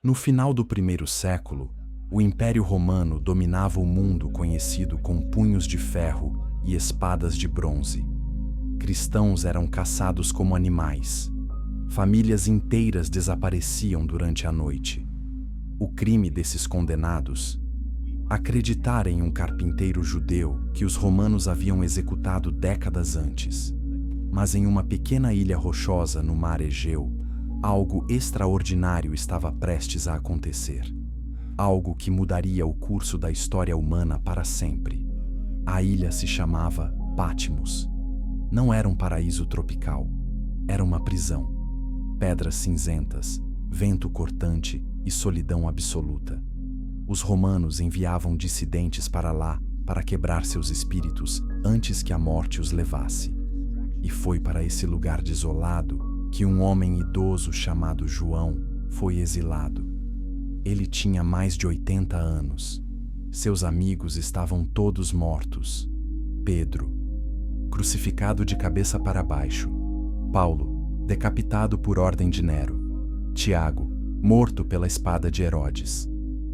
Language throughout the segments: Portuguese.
No final do primeiro século, o Império Romano dominava o mundo conhecido com punhos de ferro e espadas de bronze. Cristãos eram caçados como animais. Famílias inteiras desapareciam durante a noite. O crime desses condenados? Acreditar em um carpinteiro judeu que os romanos haviam executado décadas antes. Mas em uma pequena ilha rochosa no mar Egeu, algo extraordinário estava prestes a acontecer. Algo que mudaria o curso da história humana para sempre. A ilha se chamava Patmos. Não era um paraíso tropical. Era uma prisão. Pedras cinzentas, vento cortante e solidão absoluta. Os romanos enviavam dissidentes para lá para quebrar seus espíritos antes que a morte os levasse. E foi para esse lugar desolado que um homem idoso chamado João foi exilado. Ele tinha mais de 80 anos. Seus amigos estavam todos mortos. Pedro, crucificado de cabeça para baixo. Paulo, decapitado por ordem de Nero. Tiago, morto pela espada de Herodes.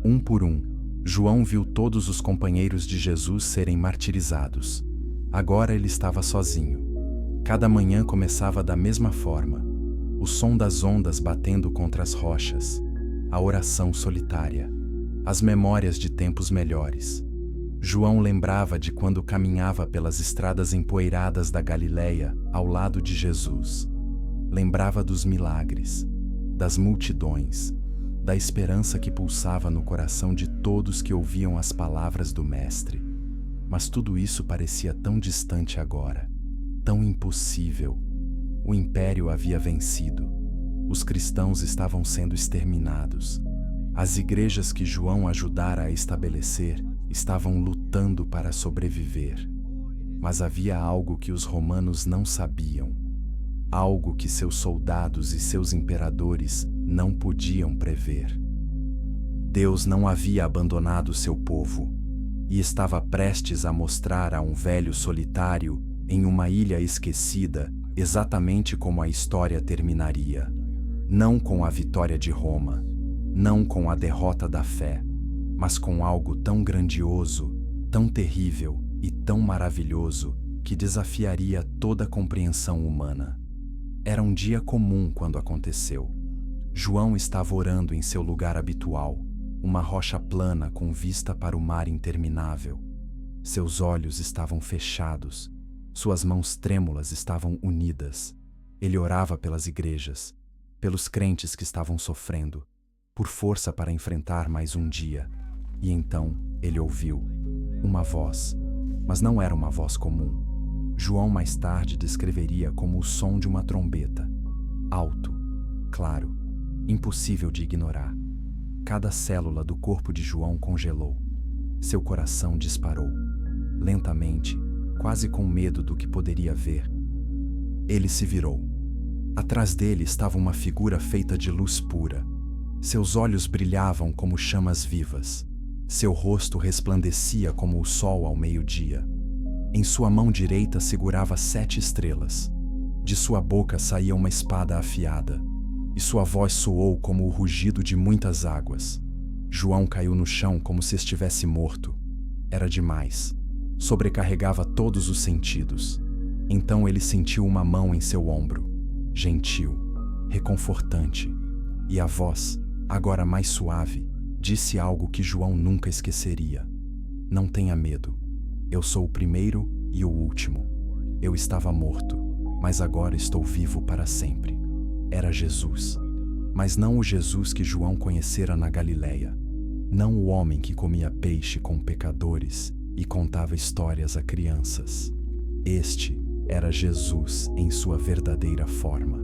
Um por um, João viu todos os companheiros de Jesus serem martirizados. Agora ele estava sozinho. Cada manhã começava da mesma forma. O som das ondas batendo contra as rochas. A oração solitária. As memórias de tempos melhores. João lembrava de quando caminhava pelas estradas empoeiradas da Galileia ao lado de Jesus. Lembrava dos milagres, das multidões, da esperança que pulsava no coração de todos que ouviam as palavras do Mestre. Mas tudo isso parecia tão distante agora, tão impossível. O Império havia vencido. Os cristãos estavam sendo exterminados. As igrejas que João ajudara a estabelecer estavam lutando para sobreviver. Mas havia algo que os romanos não sabiam. Algo que seus soldados e seus imperadores não podiam prever. Deus não havia abandonado seu povo e estava prestes a mostrar a um velho solitário em uma ilha esquecida exatamente como a história terminaria. Não com a vitória de Roma, não com a derrota da fé, mas com algo tão grandioso, tão terrível e tão maravilhoso que desafiaria toda a compreensão humana. Era um dia comum quando aconteceu. João estava orando em seu lugar habitual, uma rocha plana com vista para o mar interminável. Seus olhos estavam fechados, suas mãos trêmulas estavam unidas. Ele orava pelas igrejas, pelos crentes que estavam sofrendo, por força para enfrentar mais um dia. E então ele ouviu uma voz, mas não era uma voz comum. João mais tarde descreveria como o som de uma trombeta. Alto, claro, impossível de ignorar. Cada célula do corpo de João congelou. Seu coração disparou. Lentamente, quase com medo do que poderia ver. Ele se virou. Atrás dele estava uma figura feita de luz pura. Seus olhos brilhavam como chamas vivas. Seu rosto resplandecia como o sol ao meio-dia. Em sua mão direita segurava 7 estrelas. De sua boca saía uma espada afiada, e sua voz soou como o rugido de muitas águas. João caiu no chão como se estivesse morto. Era demais. Sobrecarregava todos os sentidos. Então ele sentiu uma mão em seu ombro, gentil, reconfortante, e a voz, agora mais suave, disse algo que João nunca esqueceria. Não tenha medo. Eu sou o primeiro e o último. Eu estava morto, mas agora estou vivo para sempre. Era Jesus, mas não o Jesus que João conhecera na Galileia. Não o homem que comia peixe com pecadores e contava histórias a crianças. Este era Jesus em sua verdadeira forma.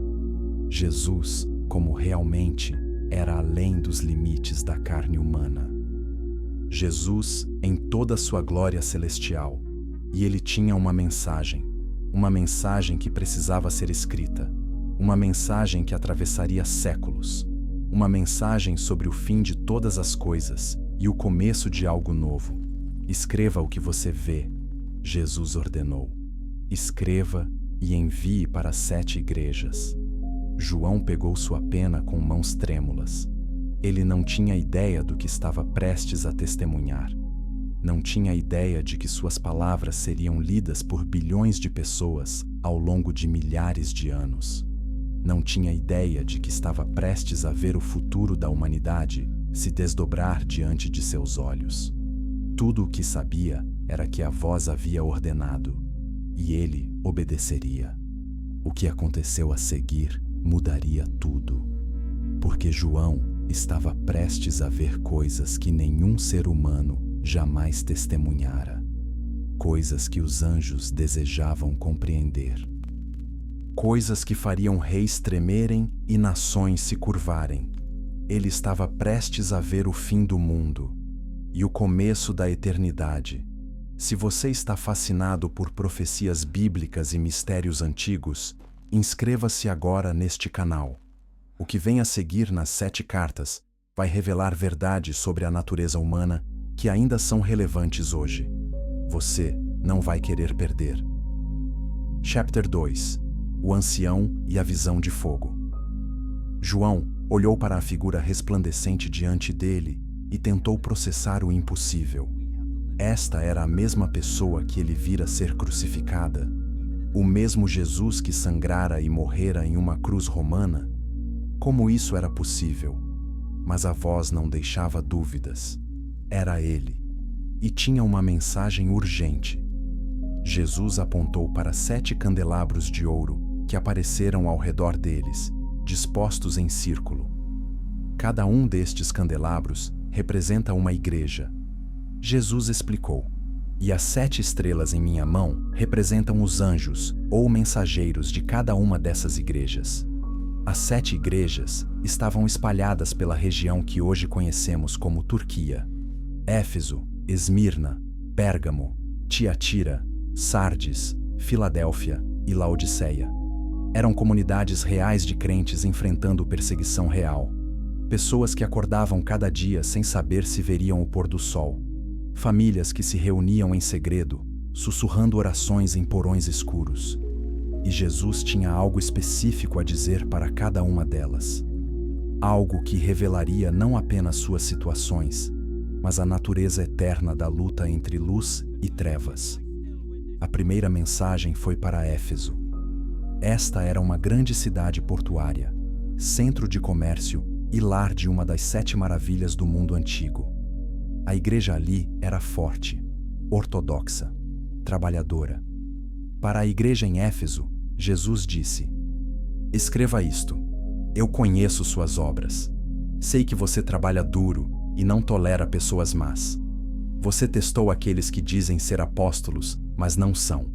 Jesus, como realmente, era além dos limites da carne humana. Jesus em toda a sua glória celestial, e ele tinha uma mensagem que precisava ser escrita, uma mensagem que atravessaria séculos, uma mensagem sobre o fim de todas as coisas e o começo de algo novo. Escreva o que você vê, Jesus ordenou. Escreva e envie para 7 igrejas. João pegou sua pena com mãos trêmulas. Ele não tinha ideia do que estava prestes a testemunhar. Não tinha ideia de que suas palavras seriam lidas por bilhões de pessoas ao longo de milhares de anos. Não tinha ideia de que estava prestes a ver o futuro da humanidade se desdobrar diante de seus olhos. Tudo o que sabia era que a voz havia ordenado, e ele obedeceria. O que aconteceu a seguir mudaria tudo, porque João estava prestes a ver coisas que nenhum ser humano jamais testemunhara, coisas que os anjos desejavam compreender, coisas que fariam reis tremerem e nações se curvarem. Ele estava prestes a ver o fim do mundo e o começo da eternidade. Se você está fascinado por profecias bíblicas e mistérios antigos, inscreva-se agora neste canal. O que vem a seguir nas 7 cartas vai revelar verdades sobre a natureza humana que ainda são relevantes hoje. Você não vai querer perder. Chapter 2. O ancião e a visão de fogo. João olhou para a figura resplandecente diante dele e tentou processar o impossível. Esta era a mesma pessoa que ele vira ser crucificada, o mesmo Jesus que sangrara e morrera em uma cruz romana. Como isso era possível? Mas a voz não deixava dúvidas. Era ele, e tinha uma mensagem urgente. Jesus apontou para 7 candelabros de ouro que apareceram ao redor deles, dispostos em círculo. Cada um destes candelabros representa uma igreja. Jesus explicou: e as 7 estrelas em minha mão representam os anjos ou mensageiros de cada uma dessas igrejas. As 7 igrejas estavam espalhadas pela região que hoje conhecemos como Turquia: Éfeso, Esmirna, Pérgamo, Tiatira, Sardes, Filadélfia e Laodiceia. Eram comunidades reais de crentes enfrentando perseguição real. Pessoas que acordavam cada dia sem saber se veriam o pôr do sol. Famílias que se reuniam em segredo, sussurrando orações em porões escuros. E Jesus tinha algo específico a dizer para cada uma delas. Algo que revelaria não apenas suas situações, mas a natureza eterna da luta entre luz e trevas. A primeira mensagem foi para Éfeso. Esta era uma grande cidade portuária, centro de comércio e lar de uma das 7 maravilhas do mundo antigo. A igreja ali era forte, ortodoxa, trabalhadora. Para a igreja em Éfeso, Jesus disse: escreva isto. Eu conheço suas obras. Sei que você trabalha duro e não tolera pessoas más. Você testou aqueles que dizem ser apóstolos, mas não são.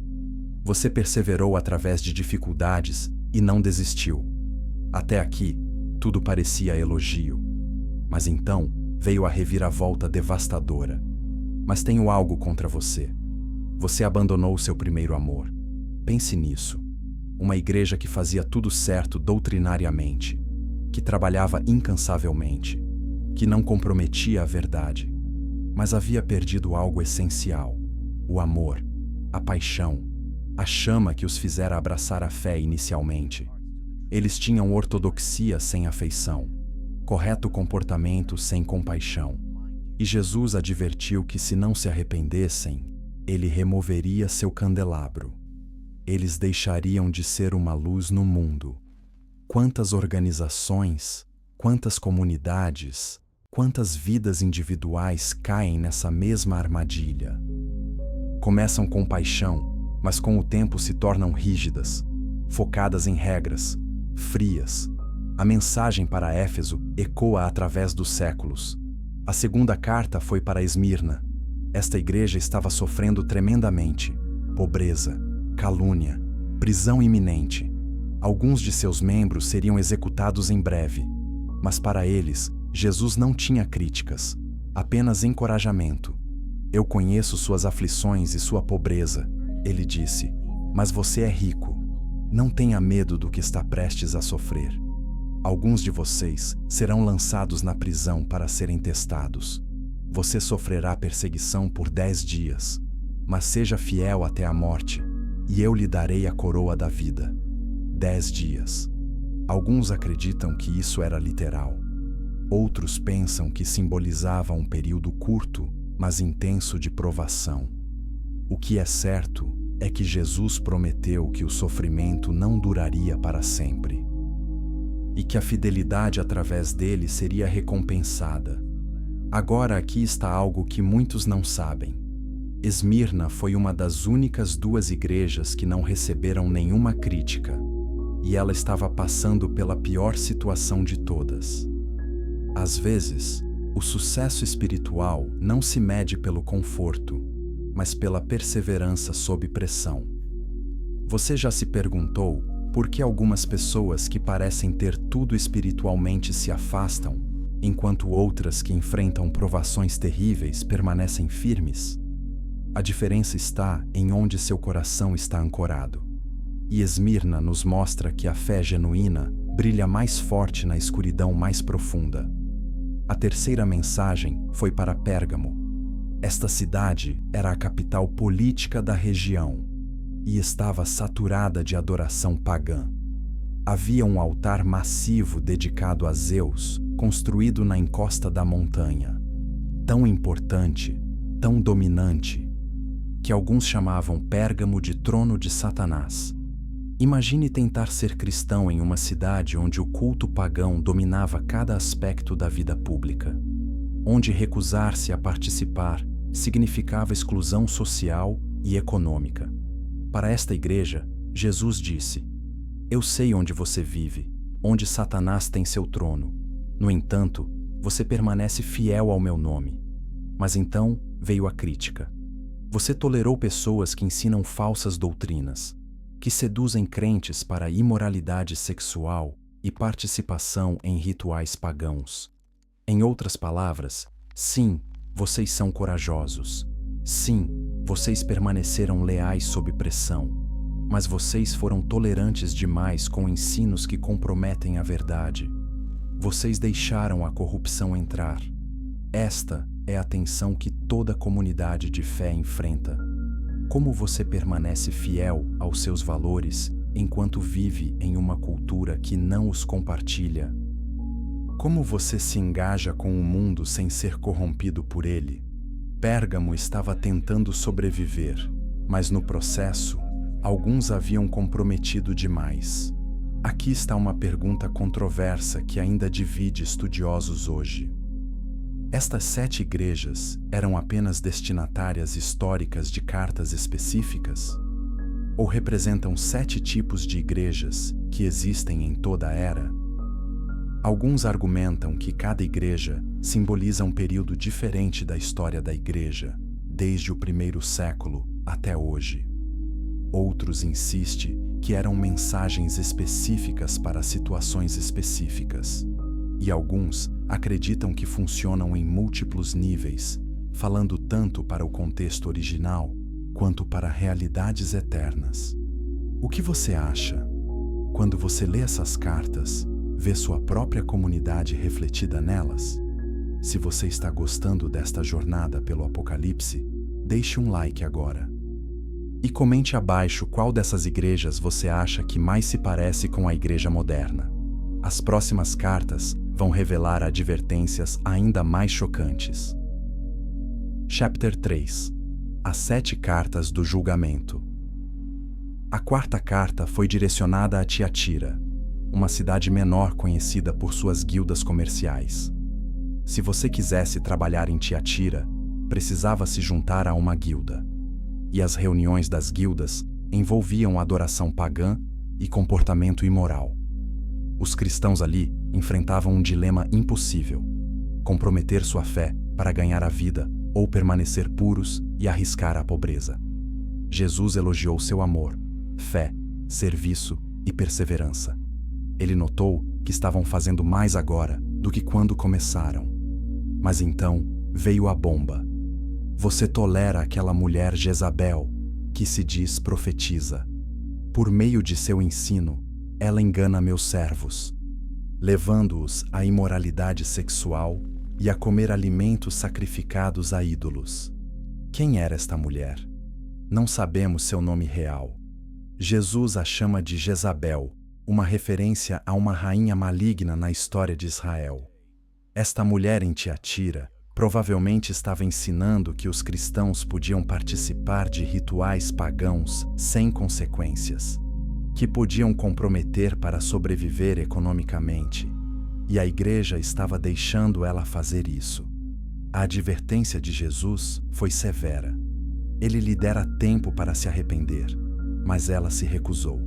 Você perseverou através de dificuldades e não desistiu. Até aqui, tudo parecia elogio. Mas então veio a reviravolta devastadora. Mas tenho algo contra você. Você abandonou seu primeiro amor. Pense nisso. Uma igreja que fazia tudo certo doutrinariamente, que trabalhava incansavelmente, que não comprometia a verdade, mas havia perdido algo essencial: o amor, a paixão, a chama que os fizera abraçar a fé inicialmente. Eles tinham ortodoxia sem afeição, correto comportamento sem compaixão. E Jesus advertiu que se não se arrependessem, ele removeria seu candelabro. Eles deixariam de ser uma luz no mundo. Quantas organizações, quantas comunidades, quantas vidas individuais caem nessa mesma armadilha? Começam com paixão, mas com o tempo se tornam rígidas, focadas em regras, frias. A mensagem para Éfeso ecoa através dos séculos. A segunda carta foi para Esmirna. Esta igreja estava sofrendo tremendamente: pobreza, calúnia, prisão iminente. Alguns de seus membros seriam executados em breve. Mas para eles, Jesus não tinha críticas, apenas encorajamento. Eu conheço suas aflições e sua pobreza, ele disse, mas você é rico. Não tenha medo do que está prestes a sofrer. Alguns de vocês serão lançados na prisão para serem testados. Você sofrerá perseguição por 10 dias, mas seja fiel até a morte, e eu lhe darei a coroa da vida. 10 dias. Alguns acreditam que isso era literal. Outros pensam que simbolizava um período curto, mas intenso de provação. O que é certo é que Jesus prometeu que o sofrimento não duraria para sempre e que a fidelidade através dele seria recompensada. Agora aqui está algo que muitos não sabem. Esmirna foi uma das únicas 2 igrejas que não receberam nenhuma crítica, e ela estava passando pela pior situação de todas. Às vezes, o sucesso espiritual não se mede pelo conforto, mas pela perseverança sob pressão. Você já se perguntou por que algumas pessoas que parecem ter tudo espiritualmente se afastam, enquanto outras que enfrentam provações terríveis permanecem firmes? A diferença está em onde seu coração está ancorado. E Esmirna nos mostra que a fé genuína brilha mais forte na escuridão mais profunda. A terceira mensagem foi para Pérgamo. Esta cidade era a capital política da região e estava saturada de adoração pagã. Havia um altar massivo dedicado a Zeus, construído na encosta da montanha. Tão importante, tão dominante, que alguns chamavam Pérgamo de trono de Satanás. Imagine tentar ser cristão em uma cidade onde o culto pagão dominava cada aspecto da vida pública, onde recusar-se a participar significava exclusão social e econômica. Para esta igreja, Jesus disse: "Eu sei onde você vive, onde Satanás tem seu trono. No entanto, você permanece fiel ao meu nome." Mas então veio a crítica. Você tolerou pessoas que ensinam falsas doutrinas, que seduzem crentes para a imoralidade sexual e participação em rituais pagãos. Em outras palavras, sim, vocês são corajosos. Sim, vocês permaneceram leais sob pressão, mas vocês foram tolerantes demais com ensinos que comprometem a verdade. Vocês deixaram a corrupção entrar. Esta é a tensão que toda comunidade de fé enfrenta. Como você permanece fiel aos seus valores enquanto vive em uma cultura que não os compartilha? Como você se engaja com o mundo sem ser corrompido por ele? Pérgamo estava tentando sobreviver, mas no processo, alguns haviam comprometido demais. Aqui está uma pergunta controversa que ainda divide estudiosos hoje. Estas 7 igrejas eram apenas destinatárias históricas de cartas específicas? Ou representam 7 tipos de igrejas que existem em toda a era? Alguns argumentam que cada igreja simboliza um período diferente da história da igreja, desde o 1º século até hoje. Outros insistem que eram mensagens específicas para situações específicas. E alguns acreditam que funcionam em múltiplos níveis, falando tanto para o contexto original quanto para realidades eternas. O que você acha? Quando você lê essas cartas, vê sua própria comunidade refletida nelas? Se você está gostando desta jornada pelo Apocalipse, deixe um like agora. E comente abaixo qual dessas igrejas você acha que mais se parece com a igreja moderna. As próximas cartas vão revelar advertências ainda mais chocantes. Chapter 3. As 7 cartas do julgamento. A 4ª carta foi direcionada a Tiatira, uma cidade menor conhecida por suas guildas comerciais. Se você quisesse trabalhar em Tiatira, precisava se juntar a uma guilda. E as reuniões das guildas envolviam adoração pagã e comportamento imoral. Os cristãos ali enfrentavam um dilema impossível: comprometer sua fé para ganhar a vida ou permanecer puros e arriscar a pobreza. Jesus elogiou seu amor, fé, serviço e perseverança. Ele notou que estavam fazendo mais agora do que quando começaram. Mas então veio a bomba. Você tolera aquela mulher Jezabel, que se diz profetiza. Por meio de seu ensino, ela engana meus servos, levando-os à imoralidade sexual e a comer alimentos sacrificados a ídolos. Quem era esta mulher? Não sabemos seu nome real. Jesus a chama de Jezabel, uma referência a uma rainha maligna na história de Israel. Esta mulher em Tiatira provavelmente estava ensinando que os cristãos podiam participar de rituais pagãos sem consequências, que podiam comprometer para sobreviver economicamente, e a igreja estava deixando ela fazer isso. A advertência de Jesus foi severa. Ele lhe dera tempo para se arrepender, mas ela se recusou.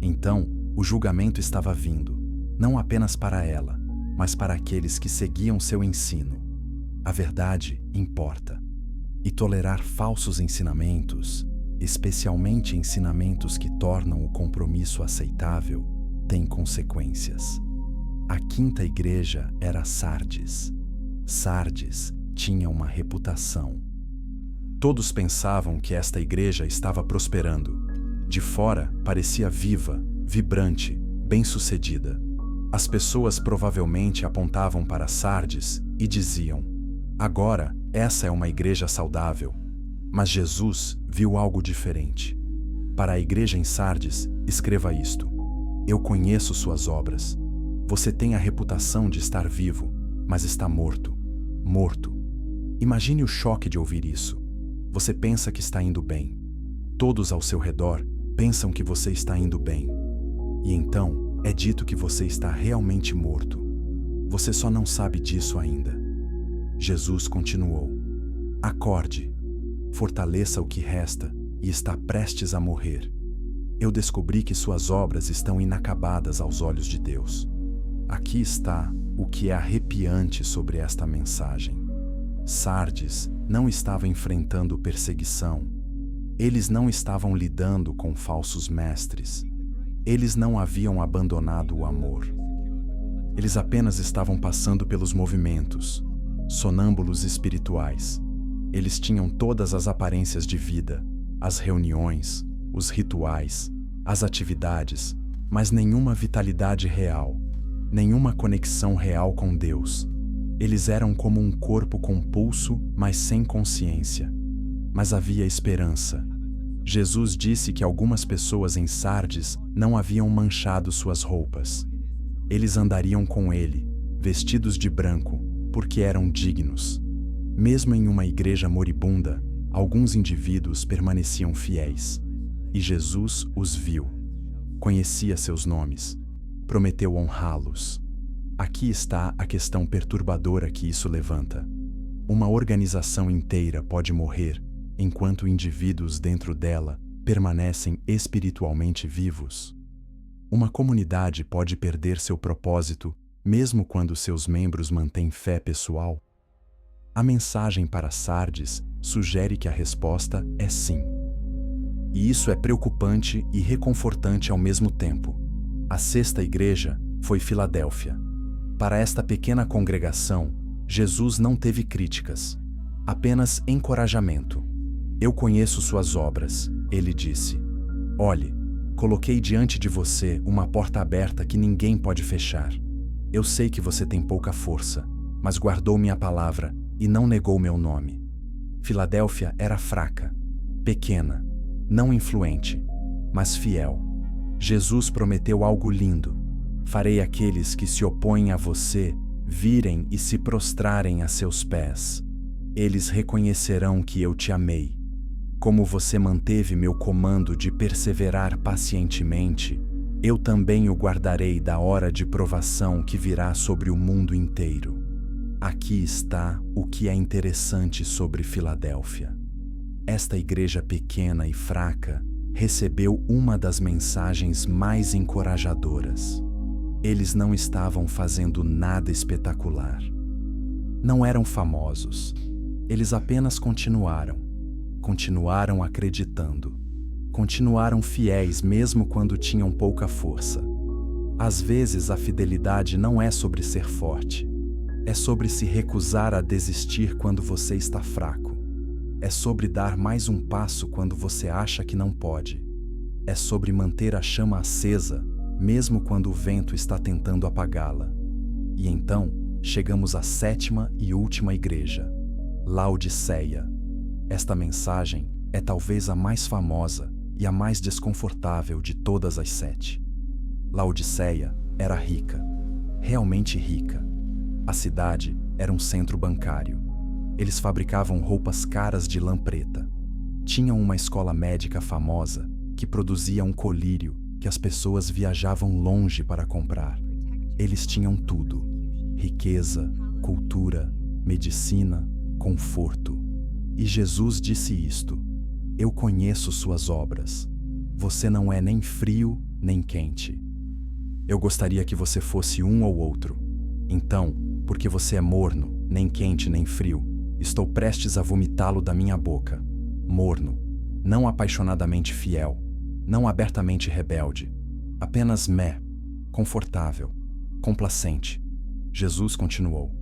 Então, o julgamento estava vindo, não apenas para ela, mas para aqueles que seguiam seu ensino. A verdade importa. E tolerar falsos ensinamentos, especialmente ensinamentos que tornam o compromisso aceitável, tem consequências. A quinta igreja era Sardes. Sardes tinha uma reputação. Todos pensavam que esta igreja estava prosperando. De fora, parecia viva, vibrante, bem-sucedida. As pessoas provavelmente apontavam para Sardes e diziam: agora, essa é uma igreja saudável. Mas Jesus viu algo diferente. Para a igreja em Sardes, escreva isto: eu conheço suas obras. Você tem a reputação de estar vivo, mas está morto. Morto. Imagine o choque de ouvir isso. Você pensa que está indo bem. Todos ao seu redor pensam que você está indo bem. E então, é dito que você está realmente morto. Você só não sabe disso ainda. Jesus continuou: acorde, fortaleça o que resta e está prestes a morrer. Eu descobri que suas obras estão inacabadas aos olhos de Deus. Aqui está o que é arrepiante sobre esta mensagem. Sardes não estava enfrentando perseguição. Eles não estavam lidando com falsos mestres. Eles não haviam abandonado o amor. Eles apenas estavam passando pelos movimentos, sonâmbulos espirituais. Eles tinham todas as aparências de vida, as reuniões, os rituais, as atividades, mas nenhuma vitalidade real, nenhuma conexão real com Deus. Eles eram como um corpo com pulso, mas sem consciência. Mas havia esperança. Jesus disse que algumas pessoas em Sardes não haviam manchado suas roupas. Eles andariam com ele, vestidos de branco, porque eram dignos. Mesmo em uma igreja moribunda, alguns indivíduos permaneciam fiéis. E Jesus os viu. Conhecia seus nomes. Prometeu honrá-los. Aqui está a questão perturbadora que isso levanta. Uma organização inteira pode morrer, enquanto indivíduos dentro dela permanecem espiritualmente vivos. Uma comunidade pode perder seu propósito, mesmo quando seus membros mantêm fé pessoal? A mensagem para Sardes sugere que a resposta é sim. E isso é preocupante e reconfortante ao mesmo tempo. A sexta igreja foi Filadélfia. Para esta pequena congregação, Jesus não teve críticas, apenas encorajamento. Eu conheço suas obras, ele disse. Olhe, coloquei diante de você uma porta aberta que ninguém pode fechar. Eu sei que você tem pouca força, mas guardou minha palavra e não negou meu nome. Filadélfia era fraca, pequena, não influente, mas fiel. Jesus prometeu algo lindo. Farei aqueles que se opõem a você virem e se prostrarem a seus pés. Eles reconhecerão que eu te amei. Como você manteve meu comando de perseverar pacientemente, eu também o guardarei da hora de provação que virá sobre o mundo inteiro. Aqui está o que é interessante sobre Filadélfia. Esta igreja pequena e fraca recebeu uma das mensagens mais encorajadoras. Eles não estavam fazendo nada espetacular. Não eram famosos. Eles apenas continuaram acreditando. Continuaram fiéis mesmo quando tinham pouca força. Às vezes a fidelidade não é sobre ser forte. É sobre se recusar a desistir quando você está fraco. É sobre dar mais um passo quando você acha que não pode. É sobre manter a chama acesa, mesmo quando o vento está tentando apagá-la. E então, chegamos à sétima e última igreja, Laodiceia. Esta mensagem é talvez a mais famosa e a mais desconfortável de todas as 7. Laodiceia era rica, realmente rica. A cidade era um centro bancário. Eles fabricavam roupas caras de lã preta. Tinham uma escola médica famosa que produzia um colírio que as pessoas viajavam longe para comprar. Eles tinham tudo: riqueza, cultura, medicina, conforto. E Jesus disse isto: eu conheço suas obras. Você não é nem frio nem quente. Eu gostaria que você fosse um ou outro. Então, porque você é morno, nem quente nem frio, estou prestes a vomitá-lo da minha boca. Morno, não apaixonadamente fiel, não abertamente rebelde, apenas confortável, complacente. Jesus continuou: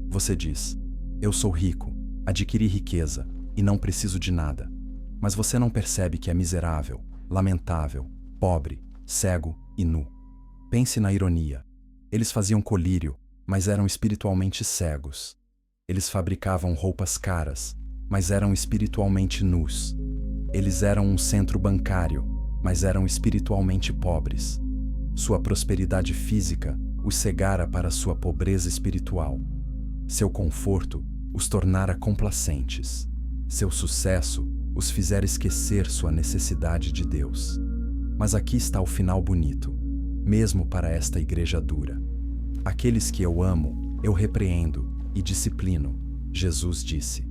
você diz: eu sou rico, adquiri riqueza e não preciso de nada. Mas você não percebe que é miserável, lamentável, pobre, cego e nu. Pense na ironia. Eles faziam colírio, mas eram espiritualmente cegos. Eles fabricavam roupas caras, mas eram espiritualmente nus. Eles eram um centro bancário, mas eram espiritualmente pobres. Sua prosperidade física os cegara para sua pobreza espiritual. Seu conforto os tornara complacentes. Seu sucesso os fizera esquecer sua necessidade de Deus. Mas aqui está o final bonito, mesmo para esta igreja dura. Aqueles que eu amo, eu repreendo e disciplino, Jesus disse.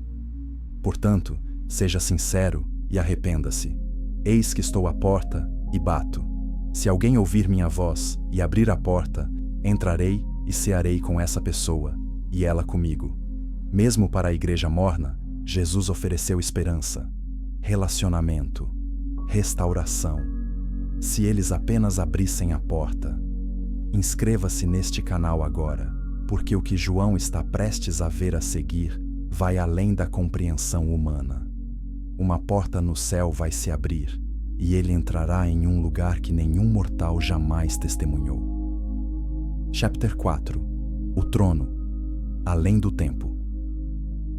Portanto, seja sincero e arrependa-se. Eis que estou à porta e bato. Se alguém ouvir minha voz e abrir a porta, entrarei e cearei com essa pessoa, e ela comigo. Mesmo para a igreja morna, Jesus ofereceu esperança, relacionamento, restauração. Se eles apenas abrissem a porta. Inscreva-se neste canal agora, porque o que João está prestes a ver a seguir vai além da compreensão humana. Uma porta no céu vai se abrir, e ele entrará em um lugar que nenhum mortal jamais testemunhou. Chapter 4. O trono, além do tempo.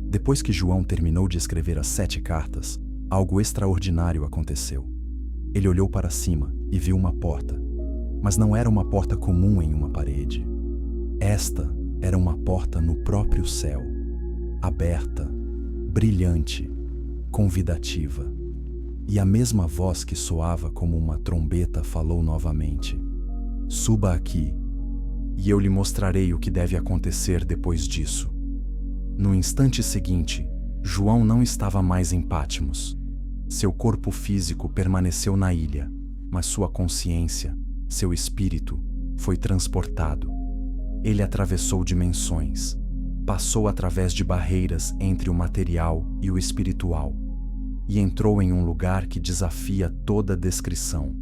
Depois que João terminou de escrever as 7 cartas, algo extraordinário aconteceu. Ele olhou para cima e viu uma porta, mas não era uma porta comum em uma parede. Esta era uma porta no próprio céu, aberta, brilhante, convidativa. E a mesma voz que soava como uma trombeta falou novamente: suba aqui, e eu lhe mostrarei o que deve acontecer depois disso. No instante seguinte, João não estava mais em Patmos. Seu corpo físico permaneceu na ilha, mas sua consciência, seu espírito, foi transportado. Ele atravessou dimensões, passou através de barreiras entre o material e o espiritual, e entrou em um lugar que desafia toda descrição.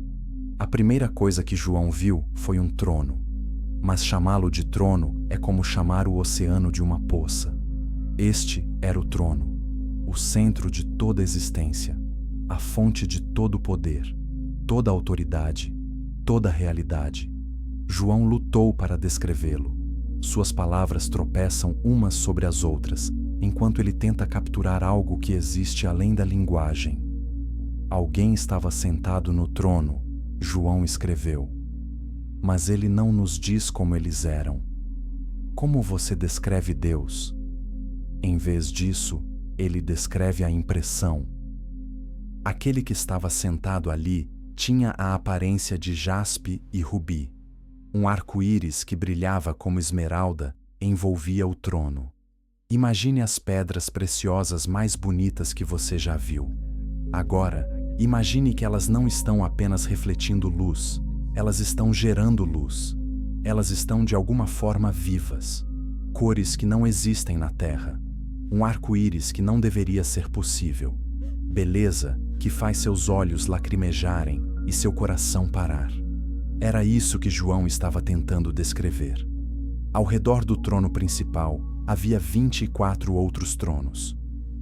A primeira coisa que João viu foi um trono, mas chamá-lo de trono é como chamar o oceano de uma poça. Este era o trono, o centro de toda existência, a fonte de todo poder, toda autoridade, toda realidade. João lutou para descrevê-lo. Suas palavras tropeçam umas sobre as outras, enquanto ele tenta capturar algo que existe além da linguagem. Alguém estava sentado no trono, João escreveu. Mas ele não nos diz como eles eram. Como você descreve Deus? Em vez disso, ele descreve a impressão. Aquele que estava sentado ali tinha a aparência de jaspe e rubi. Um arco-íris que brilhava como esmeralda envolvia o trono. Imagine as pedras preciosas mais bonitas que você já viu. Agora, imagine que elas não estão apenas refletindo luz, elas estão gerando luz. Elas estão de alguma forma vivas. Cores que não existem na Terra. Um arco-íris que não deveria ser possível. Beleza que faz seus olhos lacrimejarem e seu coração parar. Era isso que João estava tentando descrever. Ao redor do trono principal havia 24 outros tronos,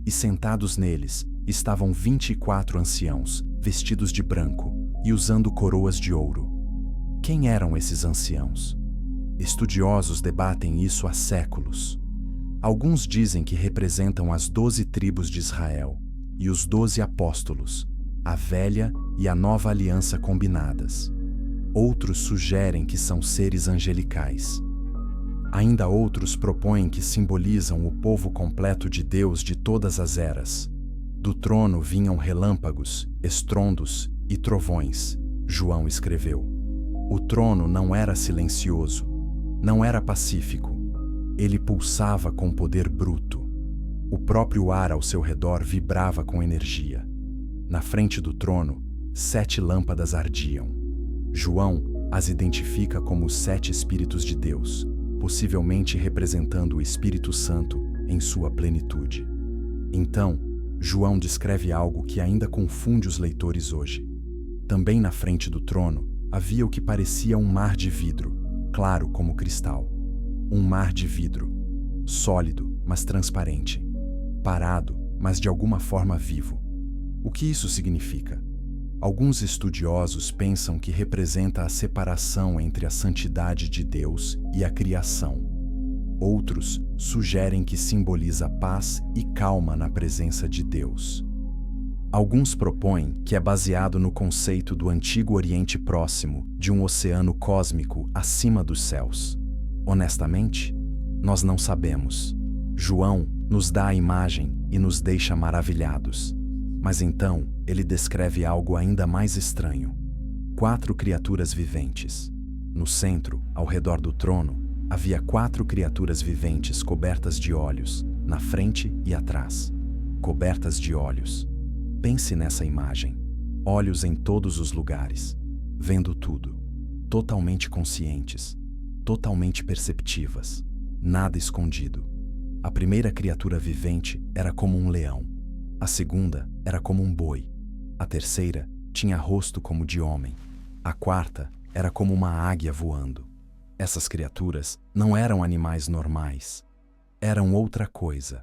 e sentados neles estavam 24 anciãos, vestidos de branco e usando coroas de ouro. Quem eram esses anciãos? Estudiosos debatem isso há séculos. Alguns dizem que representam as 12 tribos de Israel e os 12 apóstolos, a velha e a nova aliança combinadas. Outros sugerem que são seres angelicais. Ainda outros propõem que simbolizam o povo completo de Deus de todas as eras. Do trono vinham relâmpagos, estrondos e trovões, João escreveu. O trono não era silencioso, não era pacífico. Ele pulsava com poder bruto. O próprio ar ao seu redor vibrava com energia. Na frente do trono, 7 lâmpadas ardiam. João as identifica como os 7 Espíritos de Deus, possivelmente representando o Espírito Santo em sua plenitude. Então, João descreve algo que ainda confunde os leitores hoje. Também na frente do trono havia o que parecia um mar de vidro, claro como cristal. Um mar de vidro, sólido, mas transparente. Parado, mas de alguma forma vivo. O que isso significa? Alguns estudiosos pensam que representa a separação entre a santidade de Deus e a criação. Outros sugerem que simboliza paz e calma na presença de Deus. Alguns propõem que é baseado no conceito do Antigo Oriente Próximo de um oceano cósmico acima dos céus. Honestamente, nós não sabemos. João nos dá a imagem e nos deixa maravilhados. Mas então, ele descreve algo ainda mais estranho. 4 criaturas viventes. No centro, ao redor do trono, havia 4 criaturas viventes cobertas de olhos, na frente e atrás. Cobertas de olhos. Pense nessa imagem. Olhos em todos os lugares, vendo tudo. Totalmente conscientes, totalmente perceptivas. Nada escondido. A primeira criatura vivente era como um leão. A segunda era como um boi. A terceira tinha rosto como de homem. A quarta era como uma águia voando. Essas criaturas não eram animais normais. Eram outra coisa.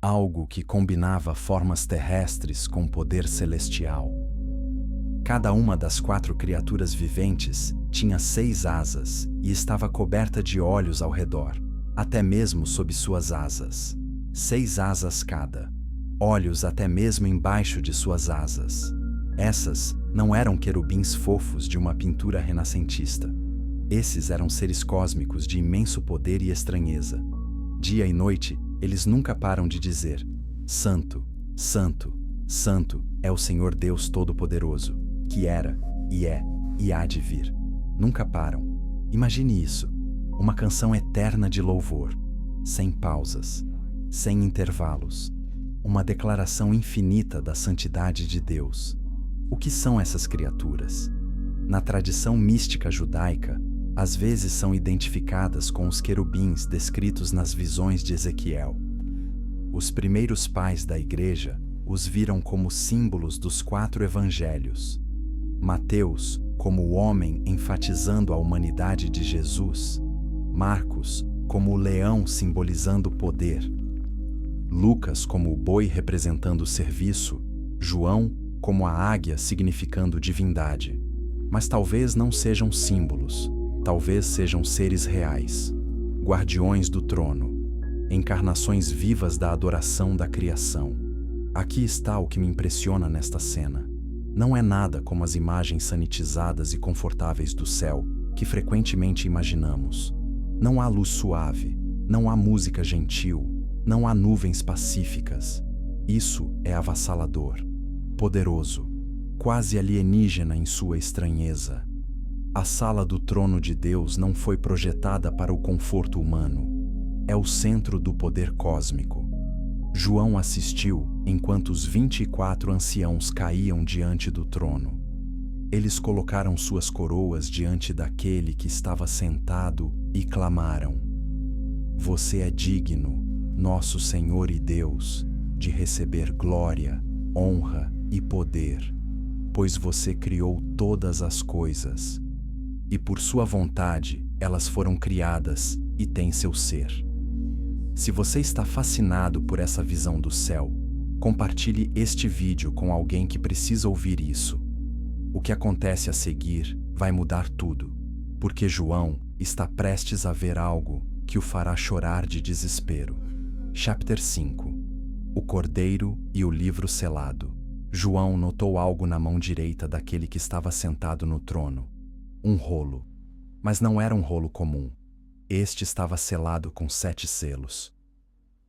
Algo que combinava formas terrestres com poder celestial. Cada uma das 4 criaturas viventes tinha 6 asas e estava coberta de olhos ao redor, até mesmo sob suas asas. 6 asas cada. Olhos até mesmo embaixo de suas asas. Essas não eram querubins fofos de uma pintura renascentista. Esses eram seres cósmicos de imenso poder e estranheza. Dia e noite, eles nunca param de dizer: Santo, Santo, Santo é o Senhor Deus Todo-Poderoso, que era, e é, e há de vir. Nunca param. Imagine isso, uma canção eterna de louvor, sem pausas, sem intervalos. Uma declaração infinita da santidade de Deus. O que são essas criaturas? Na tradição mística judaica, às vezes são identificadas com os querubins descritos nas visões de Ezequiel. Os primeiros pais da Igreja os viram como símbolos dos 4 evangelhos. Mateus, como o homem enfatizando a humanidade de Jesus. Marcos, como o leão simbolizando o poder. Lucas como o boi representando o serviço, João como a águia significando divindade. Mas talvez não sejam símbolos, talvez sejam seres reais, guardiões do trono, encarnações vivas da adoração da criação. Aqui está o que me impressiona nesta cena. Não é nada como as imagens sanitizadas e confortáveis do céu que frequentemente imaginamos. Não há luz suave, não há música gentil, não há nuvens pacíficas. Isso é avassalador, poderoso, quase alienígena em sua estranheza. A sala do trono de Deus não foi projetada para o conforto humano. É o centro do poder cósmico. João assistiu enquanto os 24 anciãos caíam diante do trono. Eles colocaram suas coroas diante daquele que estava sentado e clamaram: Você é digno, nosso Senhor e Deus, de receber glória, honra e poder, pois você criou todas as coisas, e por sua vontade elas foram criadas e têm seu ser. Se você está fascinado por essa visão do céu, compartilhe este vídeo com alguém que precisa ouvir isso. O que acontece a seguir vai mudar tudo, porque João está prestes a ver algo que o fará chorar de desespero. Chapter 5. O Cordeiro e o Livro Selado. João notou algo na mão direita daquele que estava sentado no trono. Um rolo. Mas não era um rolo comum. Este estava selado com 7 selos.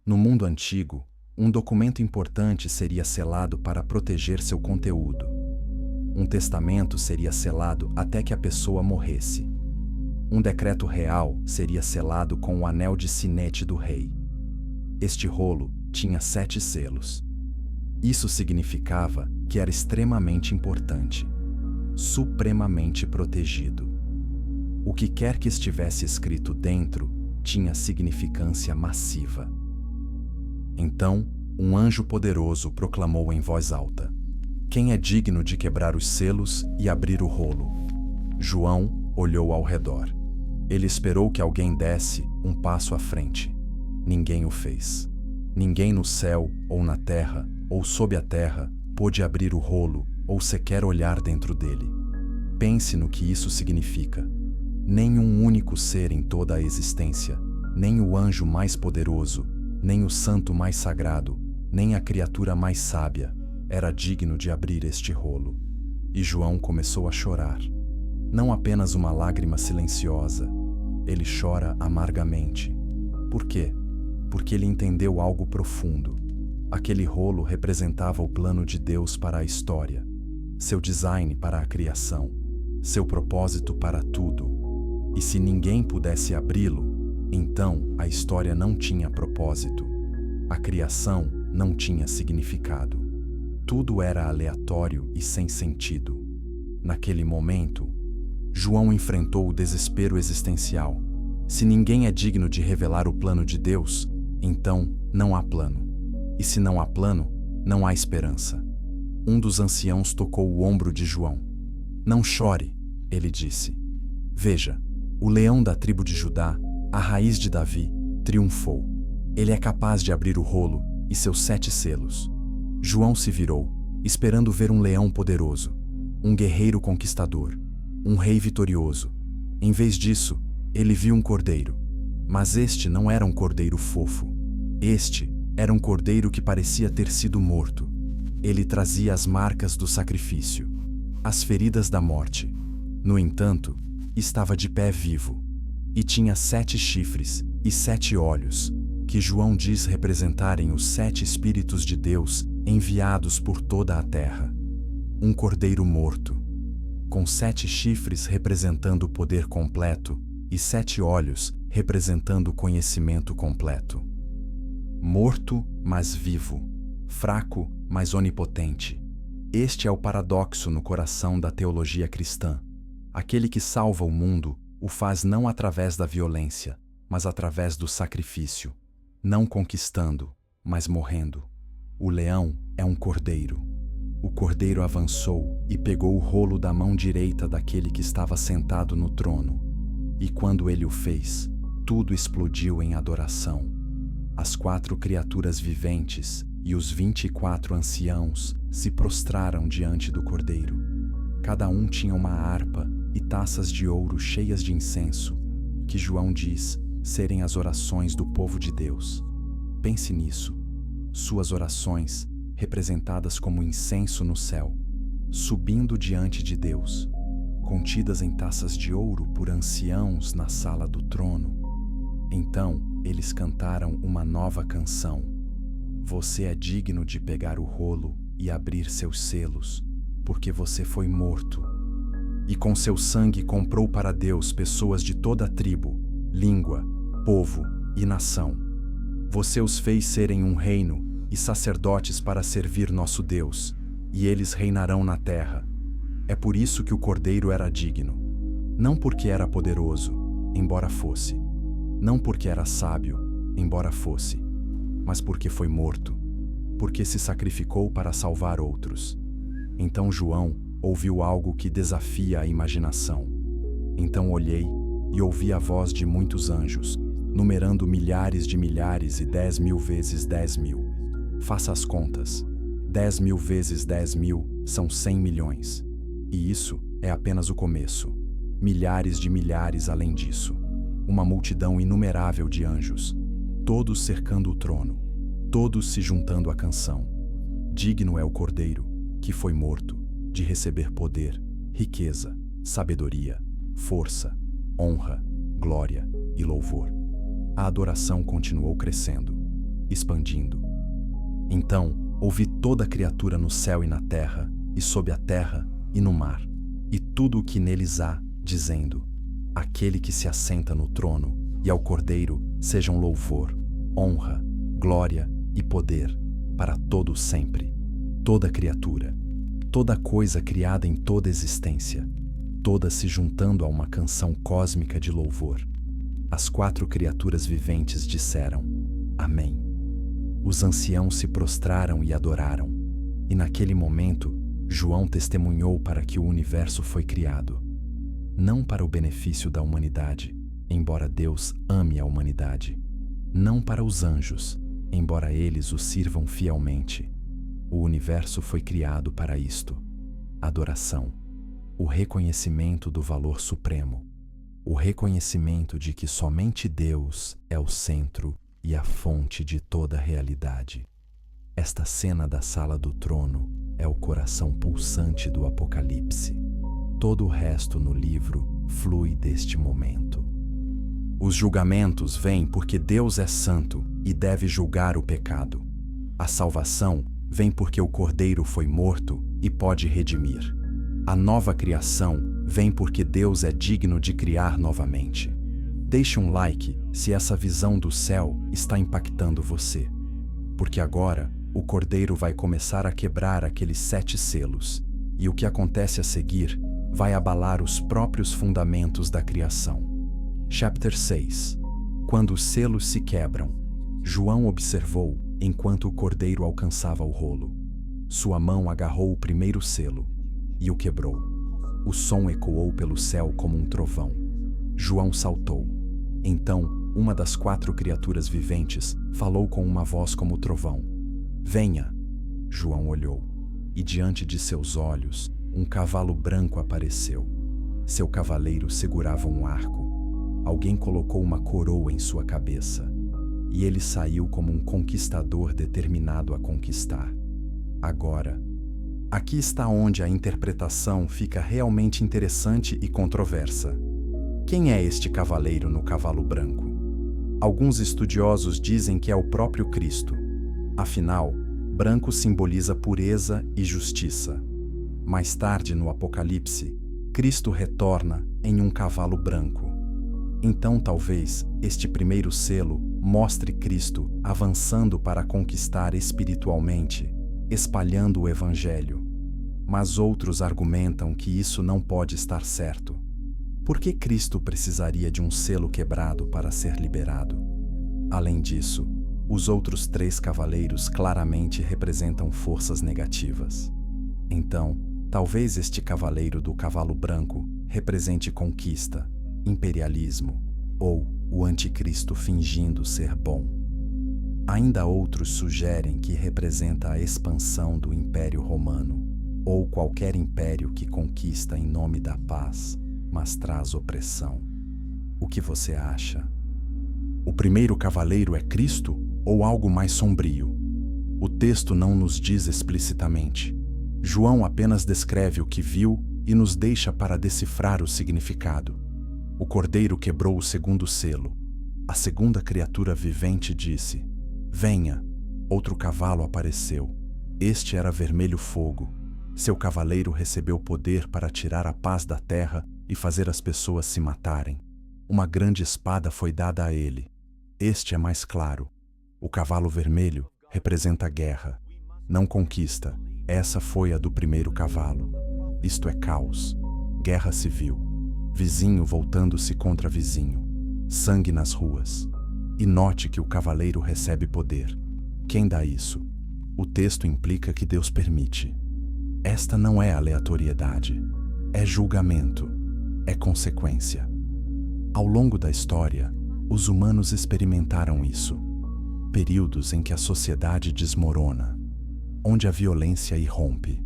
No mundo antigo, um documento importante seria selado para proteger seu conteúdo. Um testamento seria selado até que a pessoa morresse. Um decreto real seria selado com o anel de sinete do rei. Este rolo tinha 7 selos. Isso significava que era extremamente importante, supremamente protegido. O que quer que estivesse escrito dentro tinha significância massiva. Então, um anjo poderoso proclamou em voz alta: "Quem é digno de quebrar os selos e abrir o rolo?" João olhou ao redor. Ele esperou que alguém desse um passo à frente. Ninguém o fez. Ninguém no céu, ou na terra, ou sob a terra, pôde abrir o rolo ou sequer olhar dentro dele. Pense no que isso significa. Nem um único ser em toda a existência, nem o anjo mais poderoso, nem o santo mais sagrado, nem a criatura mais sábia, era digno de abrir este rolo. E João começou a chorar. Não apenas uma lágrima silenciosa. Ele chora amargamente. Por quê? Porque ele entendeu algo profundo. Aquele rolo representava o plano de Deus para a história, seu design para a criação, seu propósito para tudo. E se ninguém pudesse abri-lo, então a história não tinha propósito. A criação não tinha significado. Tudo era aleatório e sem sentido. Naquele momento, João enfrentou o desespero existencial. Se ninguém é digno de revelar o plano de Deus, então não há plano. E se não há plano, não há esperança. Um dos anciãos tocou o ombro de João. "Não chore", ele disse. "Veja, o leão da tribo de Judá, a raiz de Davi, triunfou. Ele é capaz de abrir o rolo e seus 7 selos." João se virou, esperando ver um leão poderoso, um guerreiro conquistador, um rei vitorioso. Em vez disso, ele viu um cordeiro. Mas este não era um cordeiro fofo. Este era um cordeiro que parecia ter sido morto. Ele trazia as marcas do sacrifício, as feridas da morte. No entanto, estava de pé vivo. E tinha 7 chifres e 7 olhos, que João diz representarem os 7 Espíritos de Deus enviados por toda a terra. Um cordeiro morto, com 7 chifres representando o poder completo e 7 olhos representando o conhecimento completo. Morto, mas vivo. Fraco, mas onipotente. Este é o paradoxo no coração da teologia cristã. Aquele que salva o mundo o faz não através da violência, mas através do sacrifício. Não conquistando, mas morrendo. O leão é um cordeiro. O cordeiro avançou e pegou o rolo da mão direita daquele que estava sentado no trono. E quando ele o fez, tudo explodiu em adoração. As 4 criaturas viventes e os 24 anciãos se prostraram diante do cordeiro. Cada um tinha uma harpa e taças de ouro cheias de incenso, que João diz serem as orações do povo de Deus. Pense nisso. Suas orações, representadas como incenso no céu, subindo diante de Deus, contidas em taças de ouro por anciãos na sala do trono. Então, eles cantaram uma nova canção. Você é digno de pegar o rolo e abrir seus selos, porque você foi morto. E com seu sangue comprou para Deus pessoas de toda tribo, língua, povo e nação. Você os fez serem um reino e sacerdotes para servir nosso Deus, e eles reinarão na terra. É por isso que o cordeiro era digno. Não porque era poderoso, embora fosse. Não porque era sábio, embora fosse, mas porque foi morto, porque se sacrificou para salvar outros. Então João ouviu algo que desafia a imaginação. Então olhei e ouvi a voz de muitos anjos, numerando milhares de milhares e 10.000 vezes 10.000. Faça as contas. 10.000 vezes 10.000 são 100 milhões. E isso é apenas o começo. Milhares de milhares além disso. Uma multidão inumerável de anjos, todos cercando o trono, todos se juntando à canção. Digno é o Cordeiro, que foi morto, de receber poder, riqueza, sabedoria, força, honra, glória, e louvor. A adoração continuou crescendo, expandindo. Então, ouvi toda criatura no céu e na terra, e sob a terra e no mar, e tudo o que neles há, dizendo: Aquele que se assenta no trono e ao Cordeiro sejam louvor, honra, glória e poder para todo sempre. Toda criatura, toda coisa criada em toda existência, todas se juntando a uma canção cósmica de louvor. As 4 criaturas viventes disseram: Amém. Os anciãos se prostraram e adoraram. E naquele momento, João testemunhou para que o universo foi criado. Não para o benefício da humanidade, embora Deus ame a humanidade. Não para os anjos, embora eles o sirvam fielmente. O universo foi criado para isto: adoração, o reconhecimento do valor supremo, o reconhecimento de que somente Deus é o centro e a fonte de toda a realidade. Esta cena da sala do trono é o coração pulsante do Apocalipse. Todo o resto no livro flui deste momento. Os julgamentos vêm porque Deus é santo e deve julgar o pecado. A salvação vem porque o Cordeiro foi morto e pode redimir. A nova criação vem porque Deus é digno de criar novamente. Deixe um like se essa visão do céu está impactando você. Porque agora o Cordeiro vai começar a quebrar aqueles 7 selos, e o que acontece a seguir vai abalar os próprios fundamentos da criação. Chapter 6. Quando os selos se quebram, João observou enquanto o Cordeiro alcançava o rolo. Sua mão agarrou o primeiro selo e o quebrou. O som ecoou pelo céu como um trovão. João saltou. Então, uma das 4 criaturas viventes falou com uma voz como trovão: Venha! João olhou, e diante de seus olhos, um cavalo branco apareceu. Seu cavaleiro segurava um arco. Alguém colocou uma coroa em sua cabeça, e ele saiu como um conquistador determinado a conquistar. Agora, aqui está onde a interpretação fica realmente interessante e controversa. Quem é este cavaleiro no cavalo branco? Alguns estudiosos dizem que é o próprio Cristo. Afinal, branco simboliza pureza e justiça. Mais tarde no Apocalipse, Cristo retorna em um cavalo branco. Então talvez este primeiro selo mostre Cristo avançando para conquistar espiritualmente, espalhando o Evangelho. Mas outros argumentam que isso não pode estar certo. Por que Cristo precisaria de um selo quebrado para ser liberado? Além disso, os outros 3 cavaleiros claramente representam forças negativas. Então, talvez este cavaleiro do cavalo branco represente conquista, imperialismo ou o anticristo fingindo ser bom. Ainda outros sugerem que representa a expansão do Império Romano ou qualquer império que conquista em nome da paz, mas traz opressão. O que você acha? O primeiro cavaleiro é Cristo ou algo mais sombrio? O texto não nos diz explicitamente. João apenas descreve o que viu e nos deixa para decifrar o significado. O Cordeiro quebrou o segundo selo. A segunda criatura vivente disse: Venha! Outro cavalo apareceu. Este era vermelho fogo. Seu cavaleiro recebeu poder para tirar a paz da terra e fazer as pessoas se matarem. Uma grande espada foi dada a ele. Este é mais claro. O cavalo vermelho representa guerra, não conquista. Essa foi a do primeiro cavalo. Isto é caos, guerra civil, vizinho voltando-se contra vizinho, sangue nas ruas. E note que o cavaleiro recebe poder. Quem dá isso? O texto implica que Deus permite. Esta não é aleatoriedade, é julgamento, é consequência. Ao longo da história, os humanos experimentaram isso. Períodos em que a sociedade desmorona, onde a violência irrompe,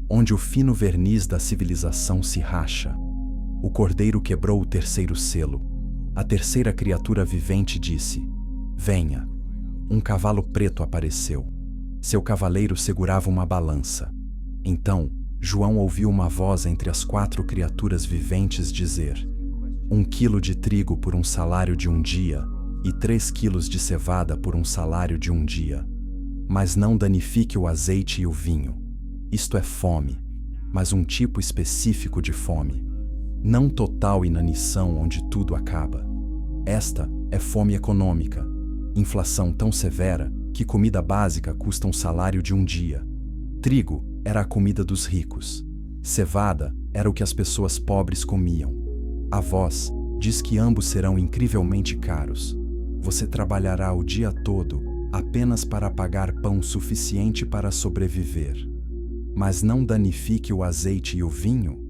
onde o fino verniz da civilização se racha. O Cordeiro quebrou o terceiro selo. A terceira criatura vivente disse: Venha! Um cavalo preto apareceu. Seu cavaleiro segurava uma balança. Então, João ouviu uma voz entre as 4 criaturas viventes dizer: 1 quilo de trigo por um salário de um dia e 3 quilos de cevada por um salário de um dia. Mas não danifique o azeite e o vinho. Isto é fome, mas um tipo específico de fome. Não total inanição onde tudo acaba. Esta é fome econômica, inflação tão severa que comida básica custa um salário de um dia. Trigo era a comida dos ricos. Cevada era o que as pessoas pobres comiam. A voz diz que ambos serão incrivelmente caros. Você trabalhará o dia todo apenas para pagar pão suficiente para sobreviver. Mas não danifique o azeite e o vinho.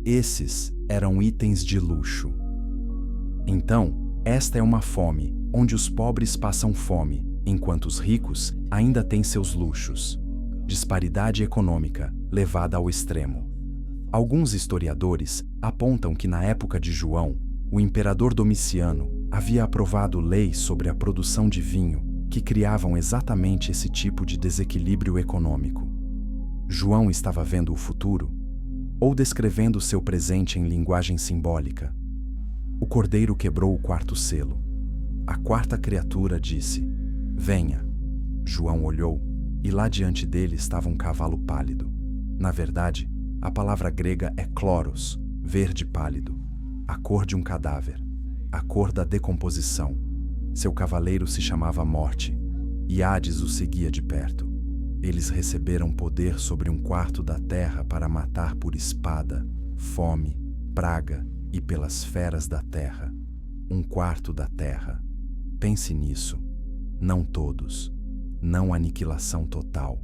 Esses eram itens de luxo. Então, esta é uma fome onde os pobres passam fome, enquanto os ricos ainda têm seus luxos. Disparidade econômica levada ao extremo. Alguns historiadores apontam que na época de João, o imperador Domiciano havia aprovado leis sobre a produção de vinho que criavam exatamente esse tipo de desequilíbrio econômico. João estava vendo o futuro ou descrevendo seu presente em linguagem simbólica? O cordeiro quebrou o 4º selo. A 4ª criatura disse: "Venha." João olhou e lá diante dele estava um cavalo pálido. Na verdade, a palavra grega é chloros, verde pálido, a cor de um cadáver, a cor da decomposição. Seu cavaleiro se chamava Morte, e Hades o seguia de perto. Eles receberam poder sobre 1/4 da terra para matar por espada, fome, praga e pelas feras da terra. 1/4 da terra. Pense nisso. Não todos. Não aniquilação total.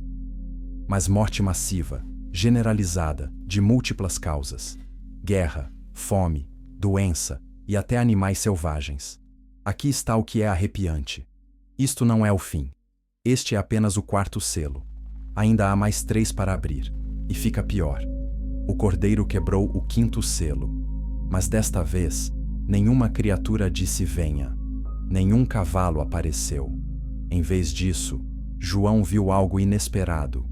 Mas morte massiva, generalizada, de múltiplas causas. Guerra, fome, doença e até animais selvagens. Aqui está o que é arrepiante. Isto não é o fim. Este é apenas o 4º selo. Ainda há mais 3 para abrir. E fica pior. O cordeiro quebrou o 5º selo. Mas desta vez, nenhuma criatura disse venha. Nenhum cavalo apareceu. Em vez disso, João viu algo inesperado.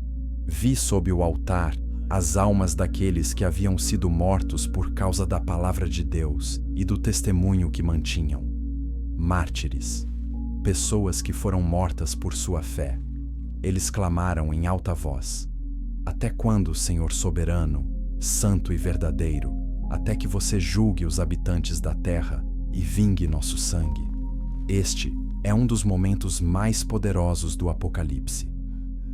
Vi sob o altar as almas daqueles que haviam sido mortos por causa da palavra de Deus e do testemunho que mantinham. Mártires. Pessoas que foram mortas por sua fé. Eles clamaram em alta voz: "Até quando, Senhor soberano, santo e verdadeiro, até que você julgue os habitantes da terra e vingue nosso sangue?" Este é um dos momentos mais poderosos do Apocalipse.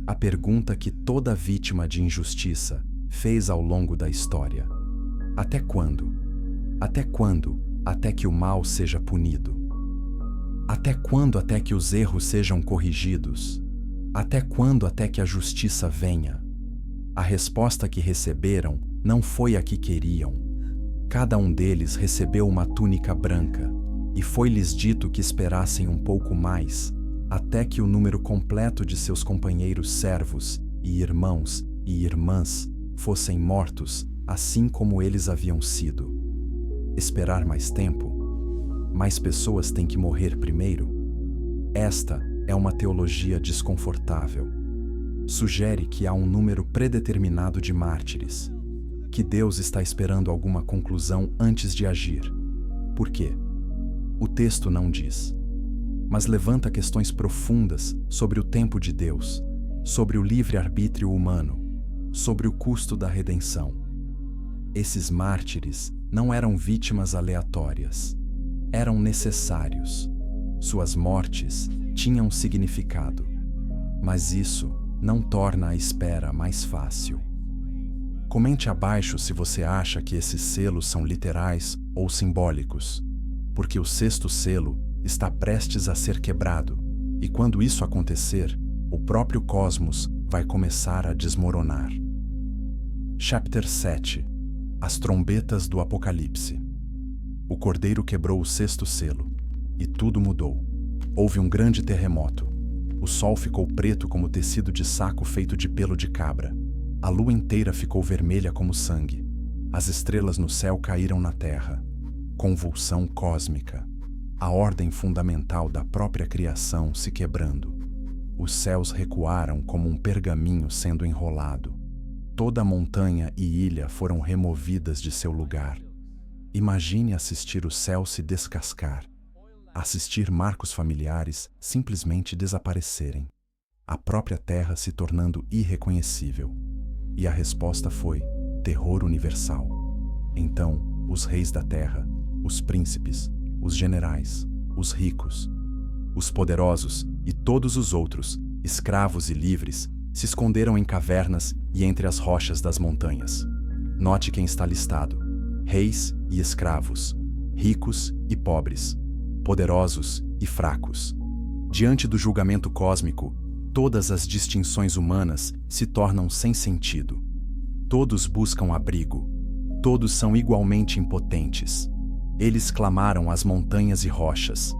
A pergunta que toda vítima de injustiça fez ao longo da história: até quando? Até quando, até que o mal seja punido? Até quando, até que os erros sejam corrigidos? Até quando, até que a justiça venha? A resposta que receberam não foi a que queriam. Cada um deles recebeu uma túnica branca, e foi-lhes dito que esperassem um pouco mais, até que o número completo de seus companheiros servos e irmãs fossem mortos, assim como eles haviam sido. Esperar mais tempo? Mais pessoas têm que morrer primeiro? Esta é uma teologia desconfortável. Sugere que há um número predeterminado de mártires, que Deus está esperando alguma conclusão antes de agir. Por quê? O texto não diz. Mas levanta questões profundas sobre o tempo de Deus, sobre o livre-arbítrio humano, sobre o custo da redenção. Esses mártires não eram vítimas aleatórias. Eram necessários. Suas mortes tinham significado. Mas isso não torna a espera mais fácil. Comente abaixo se você acha que esses selos são literais ou simbólicos, porque o 6º selo está prestes a ser quebrado, e quando isso acontecer, o próprio cosmos vai começar a desmoronar. Chapter 7. As trombetas do Apocalipse. O cordeiro quebrou o 6º selo, e tudo mudou. Houve um grande terremoto. O sol ficou preto como tecido de saco feito de pelo de cabra. A lua inteira ficou vermelha como sangue. As estrelas no céu caíram na terra. Convulsão cósmica. A ordem fundamental da própria criação se quebrando. Os céus recuaram como um pergaminho sendo enrolado. Toda montanha e ilha foram removidas de seu lugar. Imagine assistir o céu se descascar, assistir marcos familiares simplesmente desaparecerem, a própria terra se tornando irreconhecível. E a resposta foi terror universal. Então, os reis da terra, os príncipes, os generais, os ricos, os poderosos e todos os outros, escravos e livres, se esconderam em cavernas e entre as rochas das montanhas. Note quem está listado: reis e escravos, ricos e pobres, poderosos e fracos. Diante do julgamento cósmico, todas as distinções humanas se tornam sem sentido. Todos buscam abrigo. Todos são igualmente impotentes. Eles clamaram às montanhas e rochas: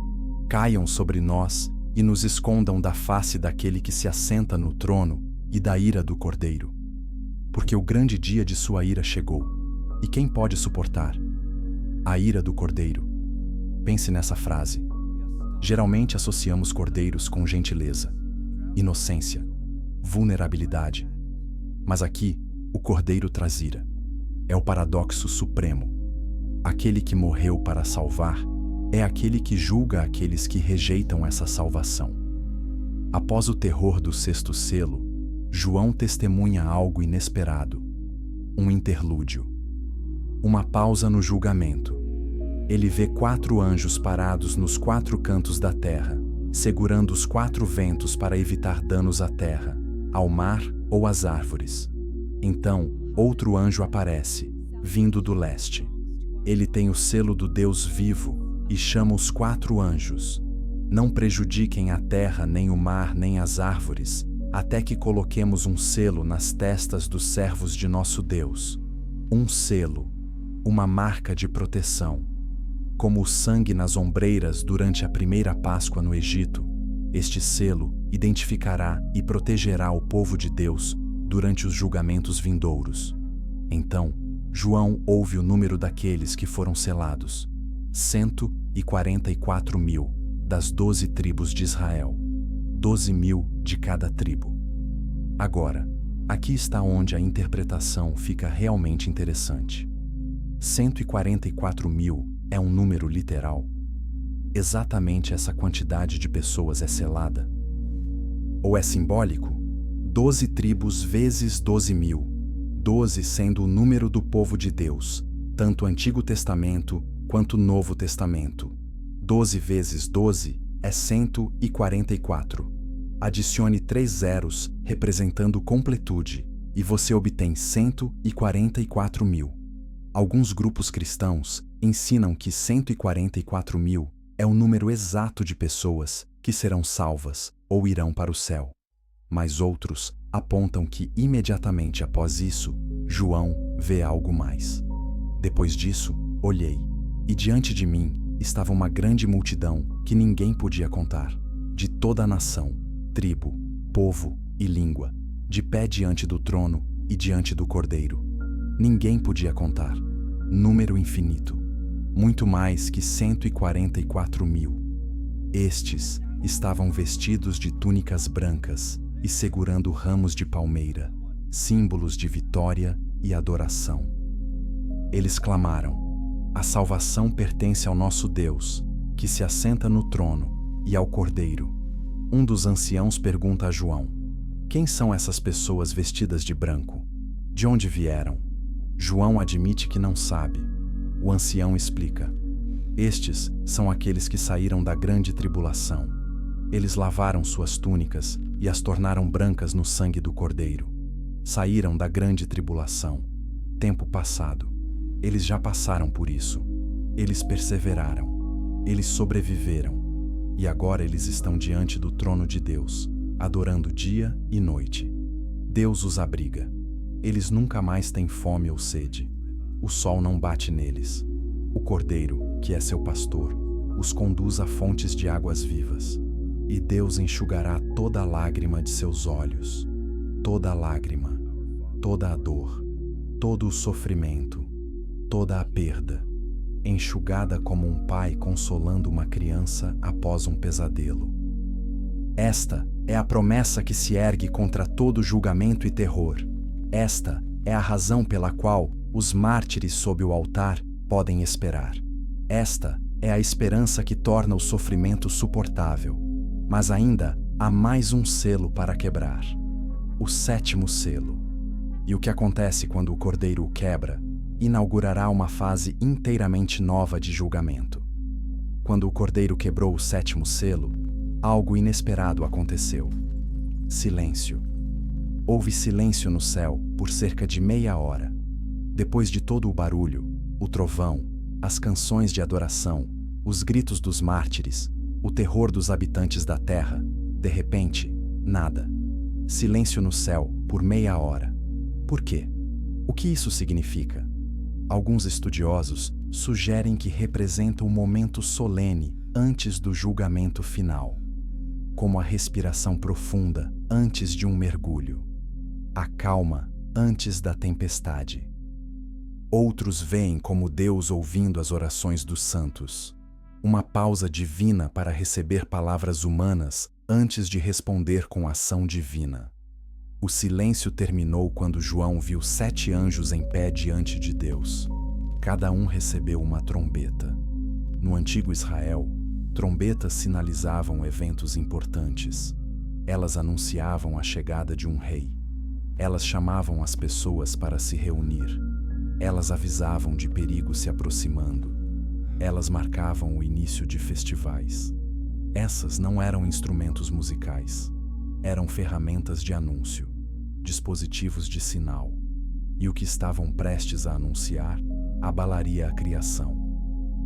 caiam sobre nós e nos escondam da face daquele que se assenta no trono e da ira do Cordeiro. Porque o grande dia de sua ira chegou. E quem pode suportar? A ira do Cordeiro. Pense nessa frase. Geralmente associamos cordeiros com gentileza, inocência, vulnerabilidade. Mas aqui, o Cordeiro traz ira. É o paradoxo supremo. Aquele que morreu para salvar é aquele que julga aqueles que rejeitam essa salvação. Após o terror do sexto selo, João testemunha algo inesperado. Um interlúdio. Uma pausa no julgamento. Ele vê 4 anjos parados nos 4 cantos da terra, segurando os 4 ventos para evitar danos à terra, ao mar ou às árvores. Então, outro anjo aparece, vindo do leste. Ele tem o selo do Deus vivo e chama os 4 anjos. Não prejudiquem a terra, nem o mar, nem as árvores, até que coloquemos um selo nas testas dos servos de nosso Deus. Um selo, uma marca de proteção. Como o sangue nas ombreiras durante a primeira Páscoa no Egito, este selo identificará e protegerá o povo de Deus durante os julgamentos vindouros. Então, João ouve o número daqueles que foram selados: 144.000 das 12 tribos de Israel, 12.000 de cada tribo. Agora, aqui está onde a interpretação fica realmente interessante. 144.000 é um número literal? Exatamente essa quantidade de pessoas é selada? Ou é simbólico? 12 tribos vezes 12.000, 12 sendo o número do povo de Deus, tanto o Antigo Testamento quanto o Novo Testamento. 12 vezes 12 é 144. Adicione 3 zeros, representando completude, e você obtém 144.000. Alguns grupos cristãos ensinam que 144.000 é o número exato de pessoas que serão salvas ou irão para o céu. Mas outros apontam que imediatamente após isso, João vê algo mais. Depois disso, olhei, e diante de mim estava uma grande multidão que ninguém podia contar, de toda a nação, tribo, povo e língua, de pé diante do trono e diante do Cordeiro. Ninguém podia contar. Número infinito. Muito mais que 144.000. Estes estavam vestidos de túnicas brancas e segurando ramos de palmeira, símbolos de vitória e adoração. Eles clamaram: a salvação pertence ao nosso Deus, que se assenta no trono, e ao Cordeiro. Um dos anciãos pergunta a João: quem são essas pessoas vestidas de branco? De onde vieram? João admite que não sabe. O ancião explica: estes são aqueles que saíram da grande tribulação. Eles lavaram suas túnicas e as tornaram brancas no sangue do Cordeiro. Saíram da grande tribulação. Tempo passado. Eles já passaram por isso. Eles perseveraram. Eles sobreviveram. E agora eles estão diante do trono de Deus, adorando dia e noite. Deus os abriga. Eles nunca mais têm fome ou sede. O sol não bate neles. O Cordeiro, que é seu pastor, os conduz a fontes de águas vivas. E Deus enxugará toda a lágrima de seus olhos. Toda a lágrima, toda a dor, todo o sofrimento, toda a perda, enxugada como um pai consolando uma criança após um pesadelo. Esta é a promessa que se ergue contra todo julgamento e terror. Esta é a razão pela qual os mártires sob o altar podem esperar. Esta é a esperança que torna o sofrimento suportável. Mas ainda há mais um selo para quebrar. O 7º selo. E o que acontece quando o Cordeiro o quebra, inaugurará uma fase inteiramente nova de julgamento. Quando o Cordeiro quebrou o 7º selo, algo inesperado aconteceu. Silêncio. Houve silêncio no céu por cerca de meia hora. Depois de todo o barulho, o trovão, as canções de adoração, os gritos dos mártires, o terror dos habitantes da terra, de repente, nada. Silêncio no céu por meia hora. Por quê? O que isso significa? Alguns estudiosos sugerem que representa o momento solene antes do julgamento final, como a respiração profunda antes de um mergulho, a calma antes da tempestade. Outros veem como Deus ouvindo as orações dos santos, uma pausa divina para receber palavras humanas antes de responder com ação divina. O silêncio terminou quando João viu 7 anjos em pé diante de Deus. Cada um recebeu uma trombeta. No antigo Israel, trombetas sinalizavam eventos importantes. Elas anunciavam a chegada de um rei. Elas chamavam as pessoas para se reunir. Elas avisavam de perigo se aproximando. Elas marcavam o início de festivais. Essas não eram instrumentos musicais. Eram ferramentas de anúncio, dispositivos de sinal. E o que estavam prestes a anunciar abalaria a criação.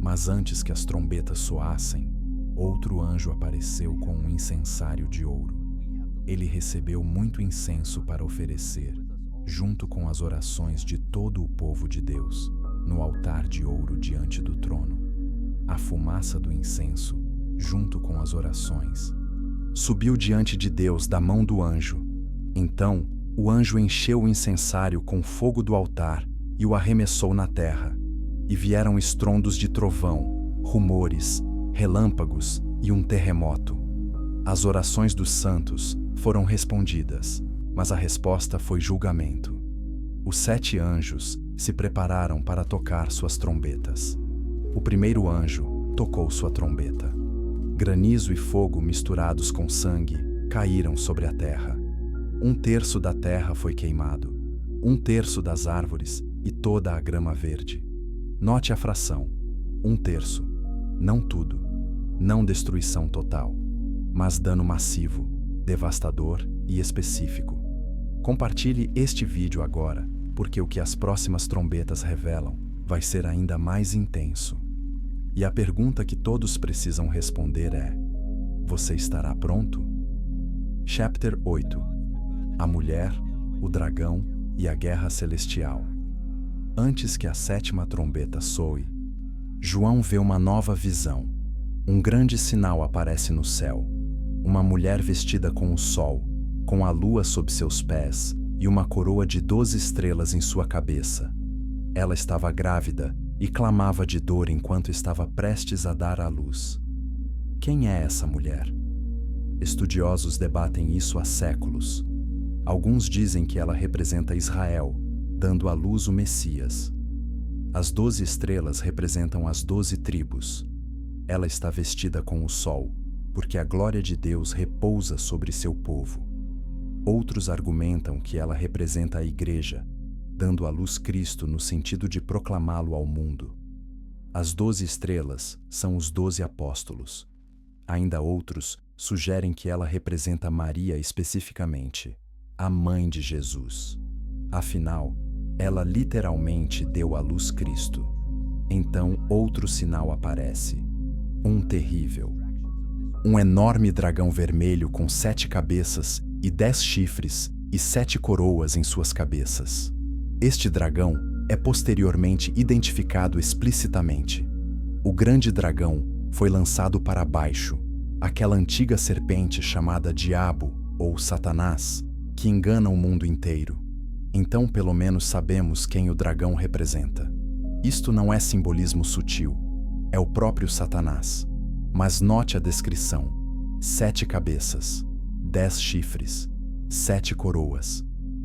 Mas antes que as trombetas soassem, outro anjo apareceu com um incensário de ouro. Ele recebeu muito incenso para oferecer, junto com as orações de todo o povo de Deus, no altar de ouro diante do trono. A fumaça do incenso, junto com as orações, subiu diante de Deus da mão do anjo. Então, o anjo encheu o incensário com fogo do altar e o arremessou na terra. E vieram estrondos de trovão, rumores, relâmpagos e um terremoto. As orações dos santos foram respondidas, mas a resposta foi julgamento. Os 7 anjos se prepararam para tocar suas trombetas. O primeiro anjo tocou sua trombeta. Granizo e fogo misturados com sangue caíram sobre a terra. 1/3 da terra foi queimado, 1/3 das árvores e toda a grama verde. Note a fração: 1/3. Não tudo, não destruição total, mas dano massivo, devastador e específico. Compartilhe este vídeo agora, porque o que as próximas trombetas revelam vai ser ainda mais intenso. E a pergunta que todos precisam responder é: você estará pronto? Chapter 8. A mulher, o dragão e a guerra celestial. Antes que a 7ª trombeta soe, João vê uma nova visão. Um grande sinal aparece no céu. Uma mulher vestida com o sol, com a lua sob seus pés e uma coroa de 12 estrelas em sua cabeça. Ela estava grávida e clamava de dor enquanto estava prestes a dar à luz. Quem é essa mulher? Estudiosos debatem isso há séculos. Alguns dizem que ela representa Israel, dando à luz o Messias. As 12 estrelas representam as 12 tribos. Ela está vestida com o sol, porque a glória de Deus repousa sobre seu povo. Outros argumentam que ela representa a Igreja, dando à luz Cristo no sentido de proclamá-lo ao mundo. As 12 estrelas são os 12 apóstolos. Ainda outros sugerem que ela representa Maria especificamente, a mãe de Jesus. Afinal, ela literalmente deu à luz Cristo. Então outro sinal aparece. Um terrível. Um enorme dragão vermelho com 7 cabeças e 10 chifres e 7 coroas em suas cabeças. Este dragão é posteriormente identificado explicitamente. O grande dragão foi lançado para baixo, aquela antiga serpente chamada Diabo ou Satanás, que engana o mundo inteiro. Então, pelo menos sabemos quem o dragão representa. Isto não é simbolismo sutil, é o próprio Satanás. Mas note a descrição: 7 cabeças, 10 chifres, 7 coroas.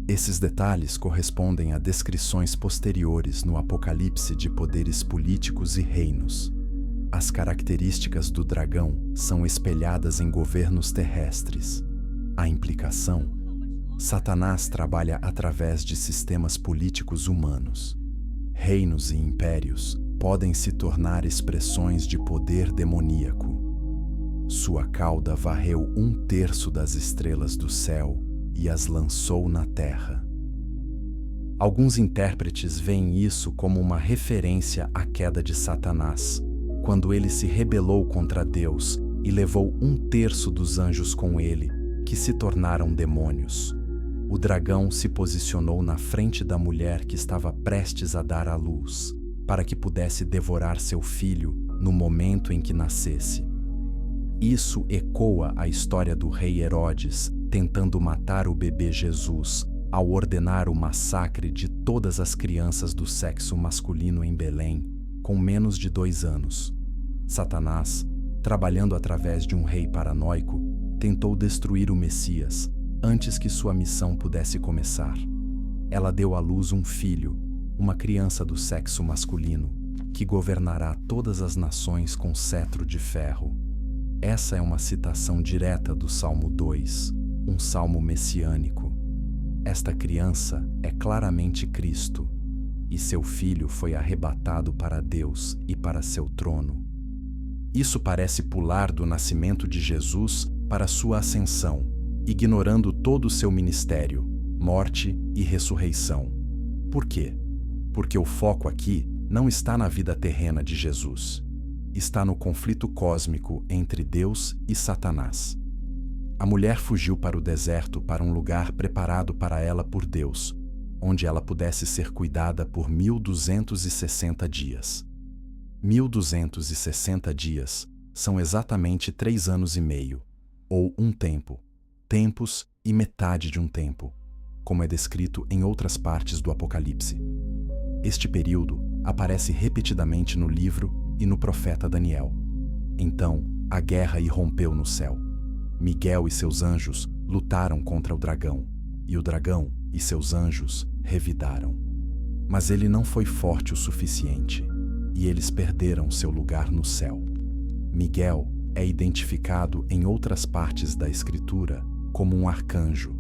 Esses detalhes correspondem a descrições posteriores no Apocalipse de poderes políticos e reinos. As características do dragão são espelhadas em governos terrestres. A implicação: Satanás trabalha através de sistemas políticos humanos. Reinos e impérios podem se tornar expressões de poder demoníaco. Sua cauda varreu 1/3 das estrelas do céu e as lançou na terra. Alguns intérpretes veem isso como uma referência à queda de Satanás, quando ele se rebelou contra Deus e levou 1/3 dos anjos com ele, que se tornaram demônios. O dragão se posicionou na frente da mulher que estava prestes a dar à luz, para que pudesse devorar seu filho no momento em que nascesse. Isso ecoa a história do rei Herodes tentando matar o bebê Jesus ao ordenar o massacre de todas as crianças do sexo masculino em Belém, com menos de 2 anos. Satanás, trabalhando através de um rei paranoico, tentou destruir o Messias antes que sua missão pudesse começar. Ela deu à luz um filho, uma criança do sexo masculino, que governará todas as nações com cetro de ferro. Essa é uma citação direta do Salmo 2, um salmo messiânico. Esta criança é claramente Cristo, e seu filho foi arrebatado para Deus e para seu trono. Isso parece pular do nascimento de Jesus para sua ascensão, ignorando todo o seu ministério, morte e ressurreição. Por quê? Porque o foco aqui não está na vida terrena de Jesus. Está no conflito cósmico entre Deus e Satanás. A mulher fugiu para o deserto, para um lugar preparado para ela por Deus, onde ela pudesse ser cuidada por 1260 dias. 1260 dias são exatamente 3 anos e meio, ou um tempo, tempos e metade de um tempo, como é descrito em outras partes do Apocalipse. Este período aparece repetidamente no livro e no profeta Daniel. Então, a guerra irrompeu no céu. Miguel e seus anjos lutaram contra o dragão, e o dragão e seus anjos revidaram. Mas ele não foi forte o suficiente, e eles perderam seu lugar no céu. Miguel é identificado em outras partes da Escritura como um arcanjo,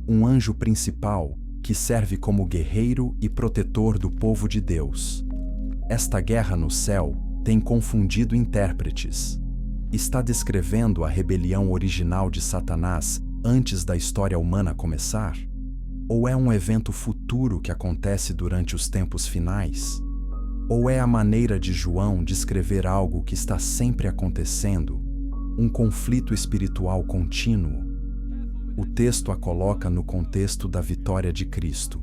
um anjo principal que serve como guerreiro e protetor do povo de Deus. Esta guerra no céu tem confundido intérpretes. Está descrevendo a rebelião original de Satanás antes da história humana começar? Ou é um evento futuro que acontece durante os tempos finais? Ou é a maneira de João descrever algo que está sempre acontecendo, um conflito espiritual contínuo? O texto a coloca no contexto da vitória de Cristo.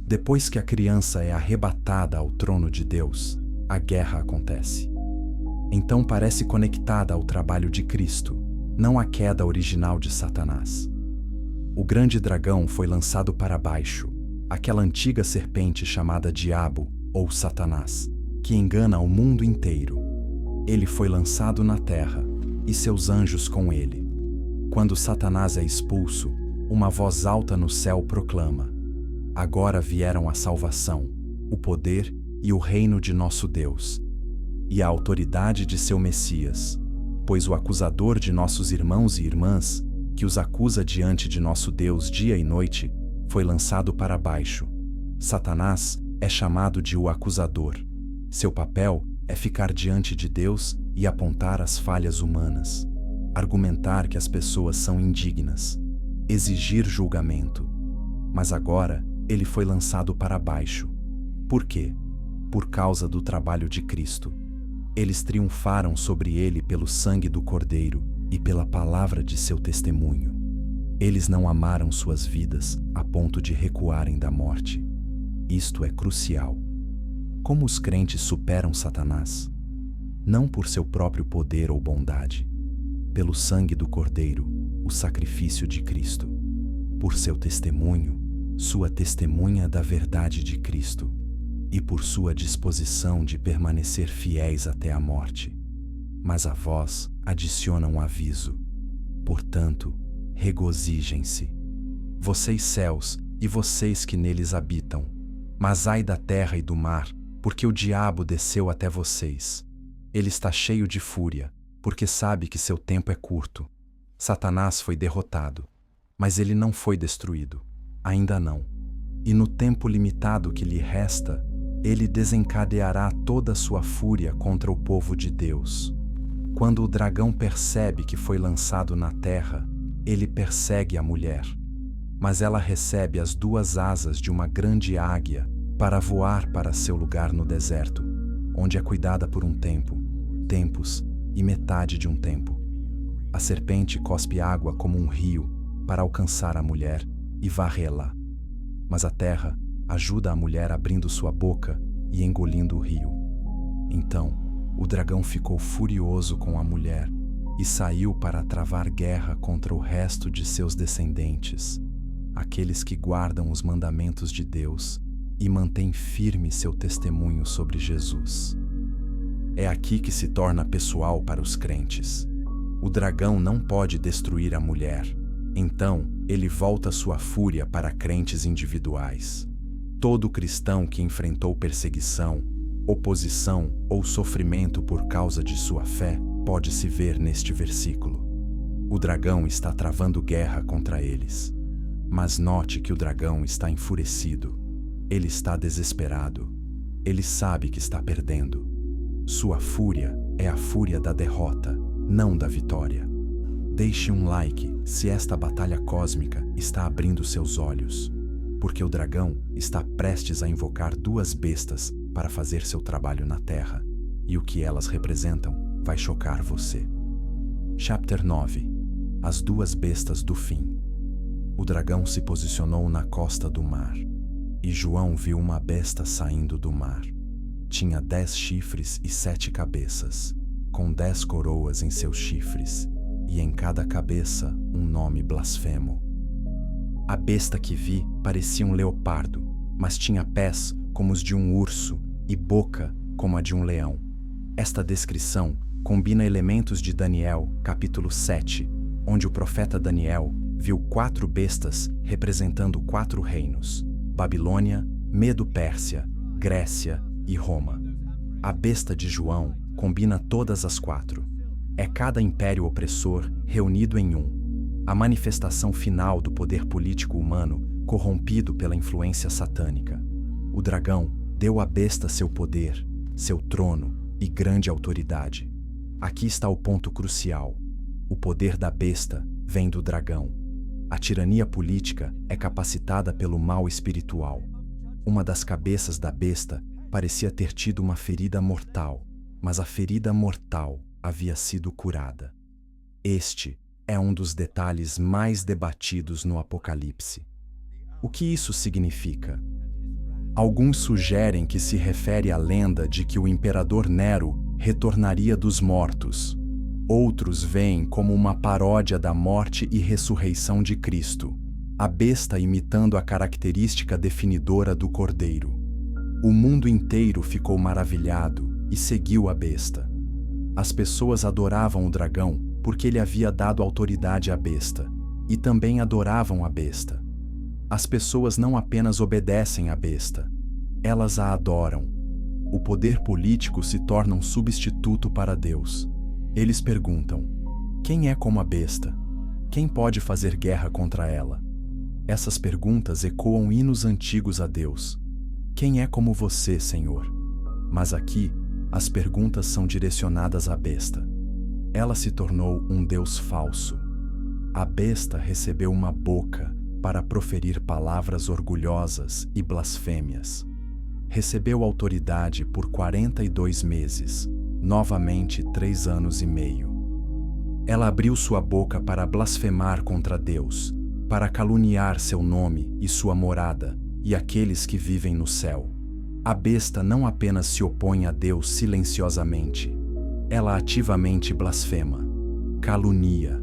Depois que a criança é arrebatada ao trono de Deus, a guerra acontece. Então parece conectada ao trabalho de Cristo, não à queda original de Satanás. O grande dragão foi lançado para baixo, aquela antiga serpente chamada Diabo ou Satanás, que engana o mundo inteiro. Ele foi lançado na terra, e seus anjos com ele. Quando Satanás é expulso, uma voz alta no céu proclama: agora vieram a salvação, o poder e o reino de nosso Deus, e a autoridade de seu Messias, pois o acusador de nossos irmãos e irmãs, que os acusa diante de nosso Deus dia e noite, foi lançado para baixo. Satanás é chamado de o acusador. Seu papel é ficar diante de Deus e apontar as falhas humanas, argumentar que as pessoas são indignas, exigir julgamento. Mas agora ele foi lançado para baixo. Por quê? Por causa do trabalho de Cristo. Eles triunfaram sobre ele pelo sangue do Cordeiro e pela palavra de seu testemunho. Eles não amaram suas vidas a ponto de recuarem da morte. Isto é crucial. Como os crentes superam Satanás? Não por seu próprio poder ou bondade, pelo sangue do Cordeiro, o sacrifício de Cristo, por seu testemunho, sua testemunha da verdade de Cristo, e por sua disposição de permanecer fiéis até a morte. Mas a vós adiciona um aviso. Portanto, regozijem-se, vocês céus e vocês que neles habitam. Mas ai da terra e do mar, porque o diabo desceu até vocês. Ele está cheio de fúria, porque sabe que seu tempo é curto. Satanás foi derrotado, mas ele não foi destruído. Ainda não. E no tempo limitado que lhe resta, ele desencadeará toda a sua fúria contra o povo de Deus. Quando o dragão percebe que foi lançado na terra, ele persegue a mulher. Mas ela recebe as 2 asas de uma grande águia para voar para seu lugar no deserto, onde é cuidada por um tempo, tempos e metade de um tempo. A serpente cospe água como um rio para alcançar a mulher e varrê-la. Mas a terra ajuda a mulher abrindo sua boca e engolindo o rio. Então, o dragão ficou furioso com a mulher e saiu para travar guerra contra o resto de seus descendentes, aqueles que guardam os mandamentos de Deus e mantêm firme seu testemunho sobre Jesus. É aqui que se torna pessoal para os crentes. O dragão não pode destruir a mulher, então ele volta sua fúria para crentes individuais. Todo cristão que enfrentou perseguição, oposição ou sofrimento por causa de sua fé pode se ver neste versículo. O dragão está travando guerra contra eles. Mas note que o dragão está enfurecido. Ele está desesperado. Ele sabe que está perdendo. Sua fúria é a fúria da derrota, não da vitória. Deixe um like se esta batalha cósmica está abrindo seus olhos, porque o dragão está prestes a invocar 2 bestas para fazer seu trabalho na Terra, e o que elas representam vai chocar você. Chapter 9. As 2 bestas do fim. O dragão se posicionou na costa do mar, e João viu uma besta saindo do mar. Tinha 10 chifres e 7 cabeças, com 10 coroas em seus chifres, e em cada cabeça um nome blasfemo. A besta que vi parecia um leopardo, mas tinha pés como os de um urso e boca como a de um leão. Esta descrição combina elementos de Daniel, capítulo 7, onde o profeta Daniel viu 4 bestas representando 4 reinos: Babilônia, Medo-Pérsia, Grécia e Roma. A besta de João combina todas as 4. É cada império opressor reunido em um. A manifestação final do poder político humano corrompido pela influência satânica. O dragão deu à besta seu poder, seu trono e grande autoridade. Aqui está o ponto crucial. O poder da besta vem do dragão. A tirania política é capacitada pelo mal espiritual. Uma das cabeças da besta parecia ter tido uma ferida mortal, mas a ferida mortal havia sido curada. Este é um dos detalhes mais debatidos no Apocalipse. O que isso significa? Alguns sugerem que se refere à lenda de que o imperador Nero retornaria dos mortos. Outros veem como uma paródia da morte e ressurreição de Cristo, a besta imitando a característica definidora do cordeiro. O mundo inteiro ficou maravilhado e seguiu a besta. As pessoas adoravam o dragão porque ele havia dado autoridade à besta, e também adoravam a besta. As pessoas não apenas obedecem à besta, elas a adoram. O poder político se torna um substituto para Deus. Eles perguntam: quem é como a besta? Quem pode fazer guerra contra ela? Essas perguntas ecoam hinos antigos a Deus. Quem é como você, Senhor? Mas aqui, as perguntas são direcionadas à besta. Ela se tornou um Deus falso. A besta recebeu uma boca para proferir palavras orgulhosas e blasfêmias. Recebeu autoridade por 42 meses, novamente 3 anos e meio. Ela abriu sua boca para blasfemar contra Deus, para caluniar seu nome e sua morada e aqueles que vivem no céu. A besta não apenas se opõe a Deus silenciosamente, ela ativamente blasfema, calunia,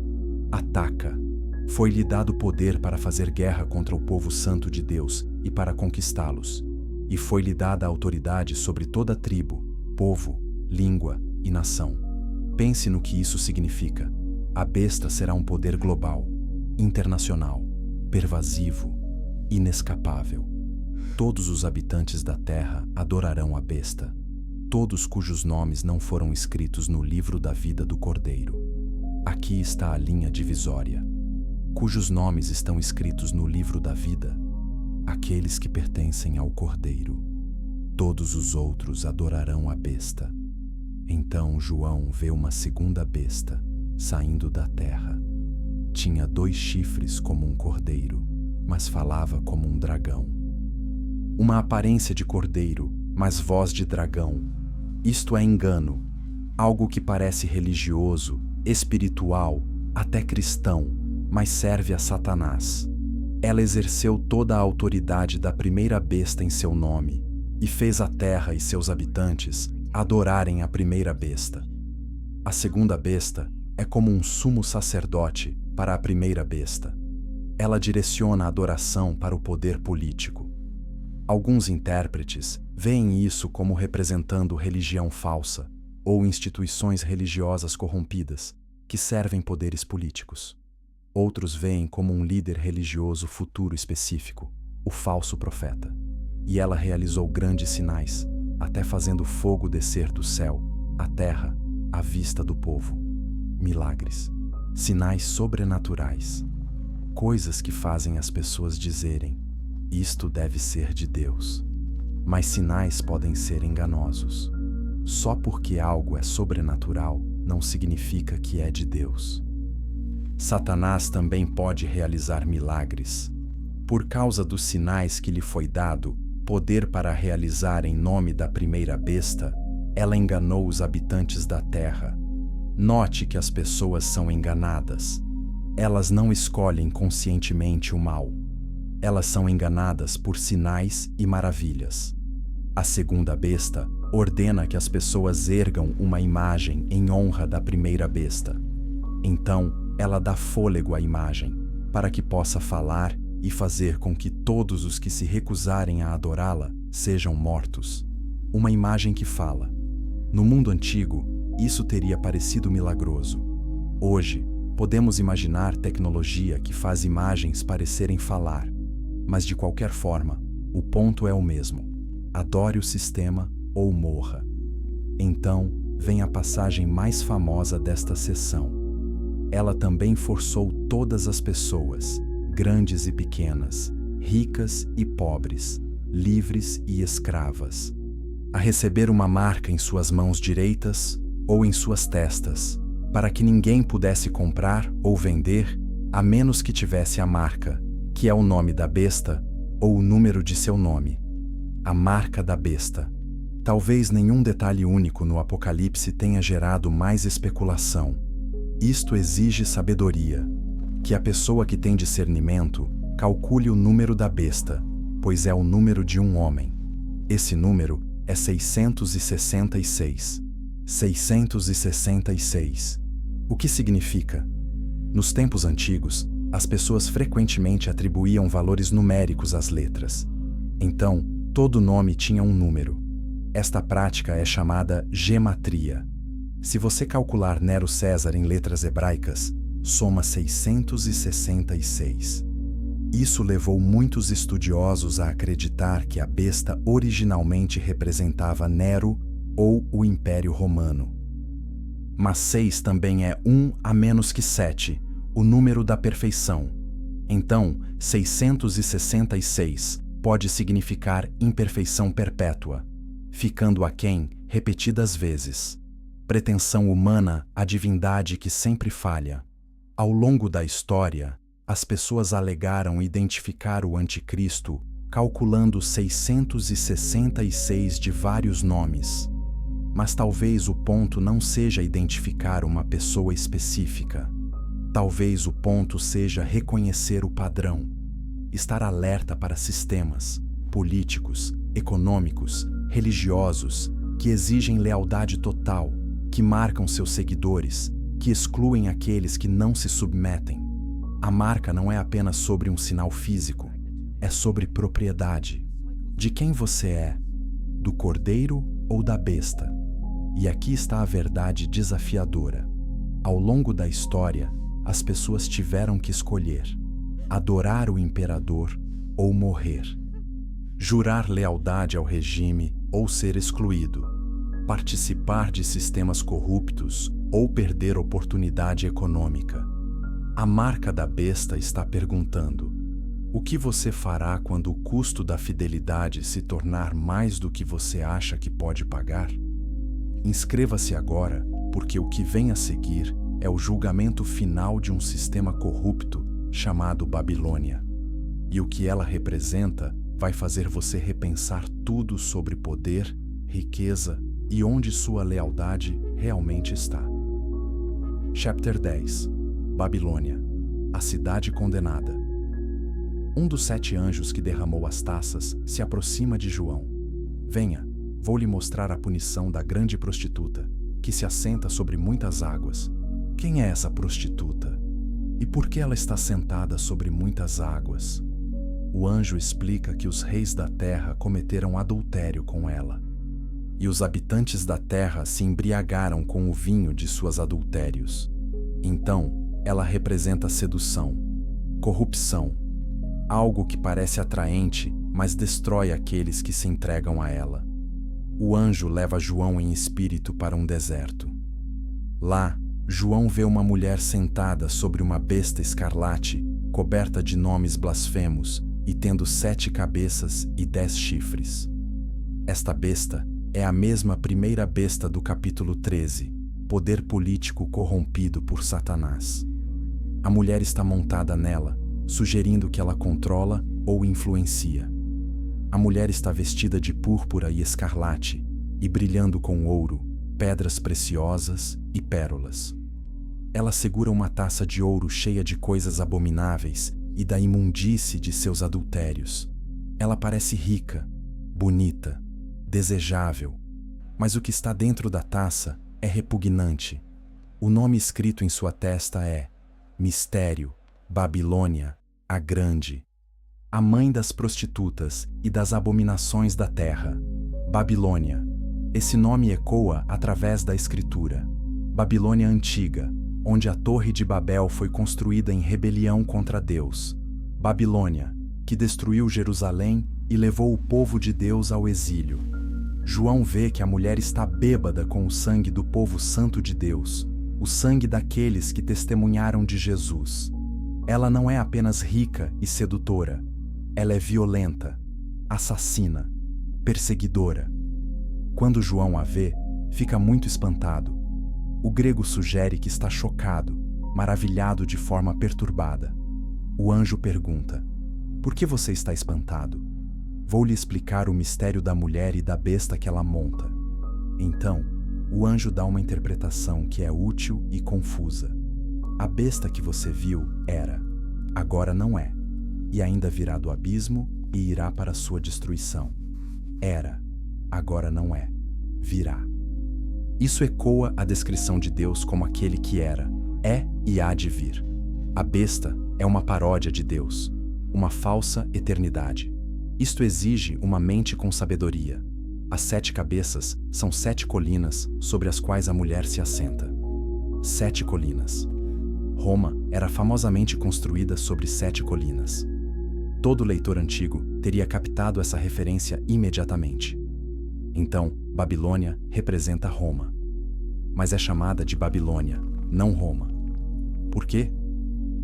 ataca. Foi-lhe dado poder para fazer guerra contra o povo santo de Deus e para conquistá-los. E foi-lhe dada a autoridade sobre toda tribo, povo, língua e nação. Pense no que isso significa. A besta será um poder global, internacional, pervasivo, inescapável. Todos os habitantes da terra adorarão a besta, todos cujos nomes não foram escritos no livro da vida do Cordeiro. Aqui está a linha divisória. Cujos nomes estão escritos no livro da vida? Aqueles que pertencem ao Cordeiro. Todos os outros adorarão a besta. Então João vê uma segunda besta saindo da terra. Tinha 2 chifres como um cordeiro, mas falava como um dragão. Uma aparência de cordeiro, mas voz de dragão. Isto é engano, algo que parece religioso, espiritual, até cristão, mas serve a Satanás. Ela exerceu toda a autoridade da primeira besta em seu nome e fez a terra e seus habitantes adorarem a primeira besta. A segunda besta é como um sumo sacerdote para a primeira besta. Ela direciona a adoração para o poder político. Alguns intérpretes veem isso como representando religião falsa ou instituições religiosas corrompidas que servem poderes políticos. Outros veem como um líder religioso futuro específico, o falso profeta. E ela realizou grandes sinais, até fazendo fogo descer do céu, à terra, à vista do povo. Milagres, sinais sobrenaturais, coisas que fazem as pessoas dizerem: isto deve ser de Deus. Mas sinais podem ser enganosos. Só porque algo é sobrenatural não significa que é de Deus. Satanás também pode realizar milagres. Por causa dos sinais que lhe foi dado poder para realizar em nome da primeira besta, ela enganou os habitantes da terra. Note que as pessoas são enganadas. Elas não escolhem conscientemente o mal. Elas são enganadas por sinais e maravilhas. A segunda besta ordena que as pessoas ergam uma imagem em honra da primeira besta. Então, ela dá fôlego à imagem, para que possa falar e fazer com que todos os que se recusarem a adorá-la sejam mortos. Uma imagem que fala. No mundo antigo, isso teria parecido milagroso. Hoje, podemos imaginar tecnologia que faz imagens parecerem falar. Mas de qualquer forma, o ponto é o mesmo. Adore o sistema ou morra. Então, vem a passagem mais famosa desta sessão. Ela também forçou todas as pessoas, grandes e pequenas, ricas e pobres, livres e escravas, a receber uma marca em suas mãos direitas ou em suas testas, para que ninguém pudesse comprar ou vender, a menos que tivesse a marca, que é o nome da besta ou o número de seu nome. A marca da besta. Talvez nenhum detalhe único no Apocalipse tenha gerado mais especulação. Isto exige sabedoria, que a pessoa que tem discernimento calcule o número da besta, pois é o número de um homem. Esse número é 666. 666. O que significa? Nos tempos antigos, as pessoas frequentemente atribuíam valores numéricos às letras. Então, todo nome tinha um número. Esta prática é chamada gematria. Se você calcular Nero César em letras hebraicas, soma 666. Isso levou muitos estudiosos a acreditar que a besta originalmente representava Nero ou o Império Romano. Mas 6 também é 1 a menos que 7, o número da perfeição. Então, 666 pode significar imperfeição perpétua, ficando aquém repetidas vezes. Pretensão humana à divindade que sempre falha. Ao longo da história, as pessoas alegaram identificar o anticristo calculando 666 de vários nomes. Mas talvez o ponto não seja identificar uma pessoa específica. Talvez o ponto seja reconhecer o padrão, estar alerta para sistemas políticos, econômicos, religiosos que exigem lealdade total, que marcam seus seguidores, que excluem aqueles que não se submetem. A marca não é apenas sobre um sinal físico, é sobre propriedade. De quem você é? Do cordeiro ou da besta? E aqui está a verdade desafiadora. Ao longo da história, as pessoas tiveram que escolher: adorar o imperador ou morrer. Jurar lealdade ao regime ou ser excluído. Participar de sistemas corruptos ou perder oportunidade econômica. A marca da besta está perguntando: o que você fará quando o custo da fidelidade se tornar mais do que você acha que pode pagar? Inscreva-se agora, porque o que vem a seguir é o julgamento final de um sistema corrupto chamado Babilônia. E o que ela representa vai fazer você repensar tudo sobre poder, riqueza e onde sua lealdade realmente está. Chapter 10. Babilônia, a cidade condenada. Um dos 7 anjos que derramou as taças se aproxima de João. Venha, vou lhe mostrar a punição da grande prostituta, que se assenta sobre muitas águas. Quem é essa prostituta? E por que ela está sentada sobre muitas águas? O anjo explica que os reis da terra cometeram adultério com ela. E os habitantes da terra se embriagaram com o vinho de seus adultérios. Então, ela representa sedução, corrupção, algo que parece atraente, mas destrói aqueles que se entregam a ela. O anjo leva João em espírito para um deserto. Lá, João vê uma mulher sentada sobre uma besta escarlate, coberta de nomes blasfemos e tendo 7 cabeças e 10 chifres. Esta besta é a mesma primeira besta do capítulo 13, poder político corrompido por Satanás. A mulher está montada nela, sugerindo que ela controla ou influencia. A mulher está vestida de púrpura e escarlate, e brilhando com ouro, pedras preciosas e pérolas. Ela segura uma taça de ouro cheia de coisas abomináveis e da imundície de seus adultérios. Ela parece rica, bonita, desejável, mas o que está dentro da taça é repugnante. O nome escrito em sua testa é Mistério, Babilônia, a Grande, a mãe das prostitutas e das abominações da terra. Babilônia. Esse nome ecoa através da Escritura. Babilônia Antiga, onde a Torre de Babel foi construída em rebelião contra Deus. Babilônia, que destruiu Jerusalém e levou o povo de Deus ao exílio. João vê que a mulher está bêbada com o sangue do povo santo de Deus, o sangue daqueles que testemunharam de Jesus. Ela não é apenas rica e sedutora, ela é violenta, assassina, perseguidora. Quando João a vê, fica muito espantado. O grego sugere que está chocado, maravilhado de forma perturbada. O anjo pergunta: por que você está espantado? Vou lhe explicar o mistério da mulher e da besta que ela monta. Então, o anjo dá uma interpretação que é útil e confusa. A besta que você viu era, agora não é, e ainda virá do abismo e irá para sua destruição. Era, agora não é, virá. Isso ecoa a descrição de Deus como aquele que era, é e há de vir. A besta é uma paródia de Deus, uma falsa eternidade. Isto exige uma mente com sabedoria. As 7 cabeças são 7 colinas sobre as quais a mulher se assenta. 7 colinas. Roma era famosamente construída sobre 7 colinas. Todo leitor antigo teria captado essa referência imediatamente. Então, Babilônia representa Roma. Mas é chamada de Babilônia, não Roma. Por quê?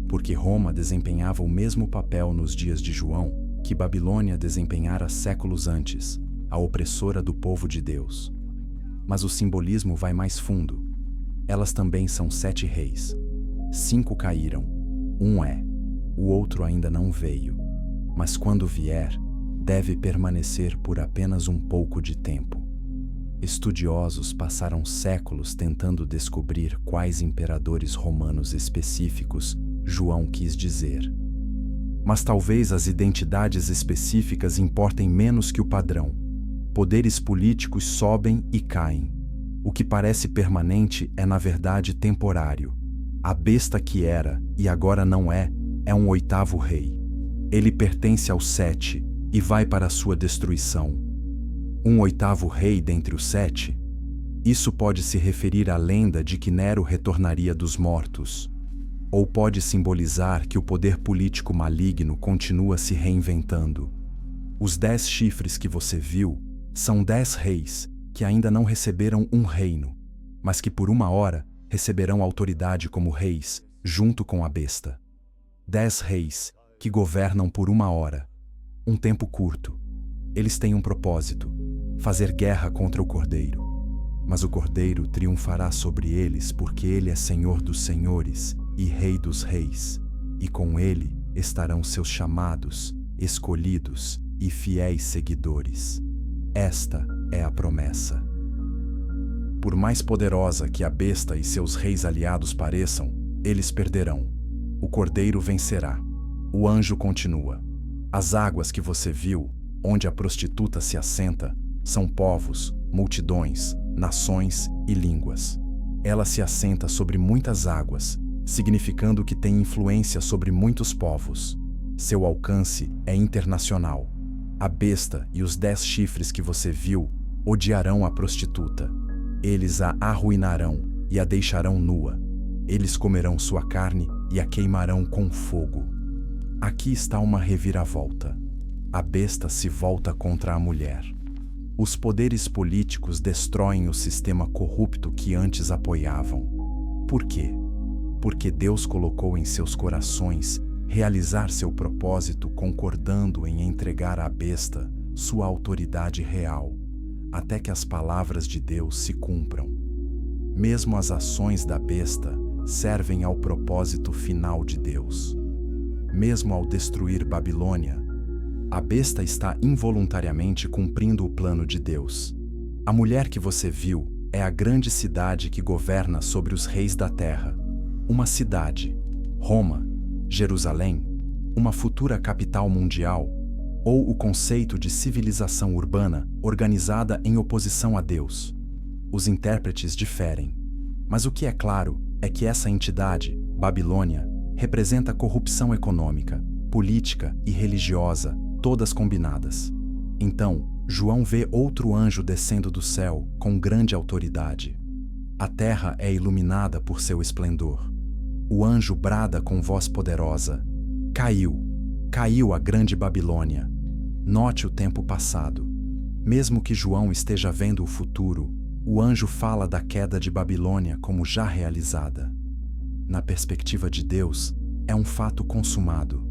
Porque Roma desempenhava o mesmo papel nos dias de João que Babilônia desempenhara séculos antes, a opressora do povo de Deus. Mas o simbolismo vai mais fundo. Elas também são 7 reis. 5 caíram, um é, o outro ainda não veio, mas quando vier, deve permanecer por apenas um pouco de tempo. Estudiosos passaram séculos tentando descobrir quais imperadores romanos específicos João quis dizer. Mas talvez as identidades específicas importem menos que o padrão. Poderes políticos sobem e caem. O que parece permanente é, na verdade, temporário. A besta que era, e agora não é, é um 8º rei. Ele pertence aos 7 e vai para a sua destruição. Um 8º rei dentre os 7? Isso pode se referir à lenda de que Nero retornaria dos mortos. ou pode simbolizar que o poder político maligno continua se reinventando. Os 10 chifres que você viu são 10 reis que ainda não receberam um reino, mas que por uma hora receberão autoridade como reis, junto com a besta. 10 reis que governam por uma hora, um tempo curto. Eles têm um propósito: fazer guerra contra o Cordeiro. Mas o Cordeiro triunfará sobre eles porque ele é Senhor dos senhores e Rei dos reis, e com ele estarão seus chamados, escolhidos e fiéis seguidores. Esta é a promessa. Por mais poderosa que a besta e seus reis aliados pareçam, eles perderão. O Cordeiro vencerá. O anjo continua. As águas que você viu, onde a prostituta se assenta, são povos, multidões, nações e línguas. Ela se assenta sobre muitas águas, significando que tem influência sobre muitos povos. Seu alcance é internacional. A besta e os 10 chifres que você viu odiarão a prostituta. Eles a arruinarão e a deixarão nua. Eles comerão sua carne e a queimarão com fogo. Aqui está uma reviravolta. A besta se volta contra a mulher. Os poderes políticos destroem o sistema corrupto que antes apoiavam. Por quê? Porque Deus colocou em seus corações realizar seu propósito, concordando em entregar à besta sua autoridade real, até que as palavras de Deus se cumpram. Mesmo as ações da besta servem ao propósito final de Deus. Mesmo ao destruir Babilônia, a besta está involuntariamente cumprindo o plano de Deus. A mulher que você viu é a grande cidade que governa sobre os reis da terra. Uma cidade, Roma, Jerusalém, uma futura capital mundial, ou o conceito de civilização urbana organizada em oposição a Deus. Os intérpretes diferem, mas o que é claro é que essa entidade, Babilônia, representa corrupção econômica, política e religiosa, todas combinadas. Então, João vê outro anjo descendo do céu com grande autoridade. A terra é iluminada por seu esplendor. O anjo brada com voz poderosa: Caiu! Caiu a grande Babilônia! Note o tempo passado. Mesmo que João esteja vendo o futuro, o anjo fala da queda de Babilônia como já realizada. Na perspectiva de Deus, é um fato consumado.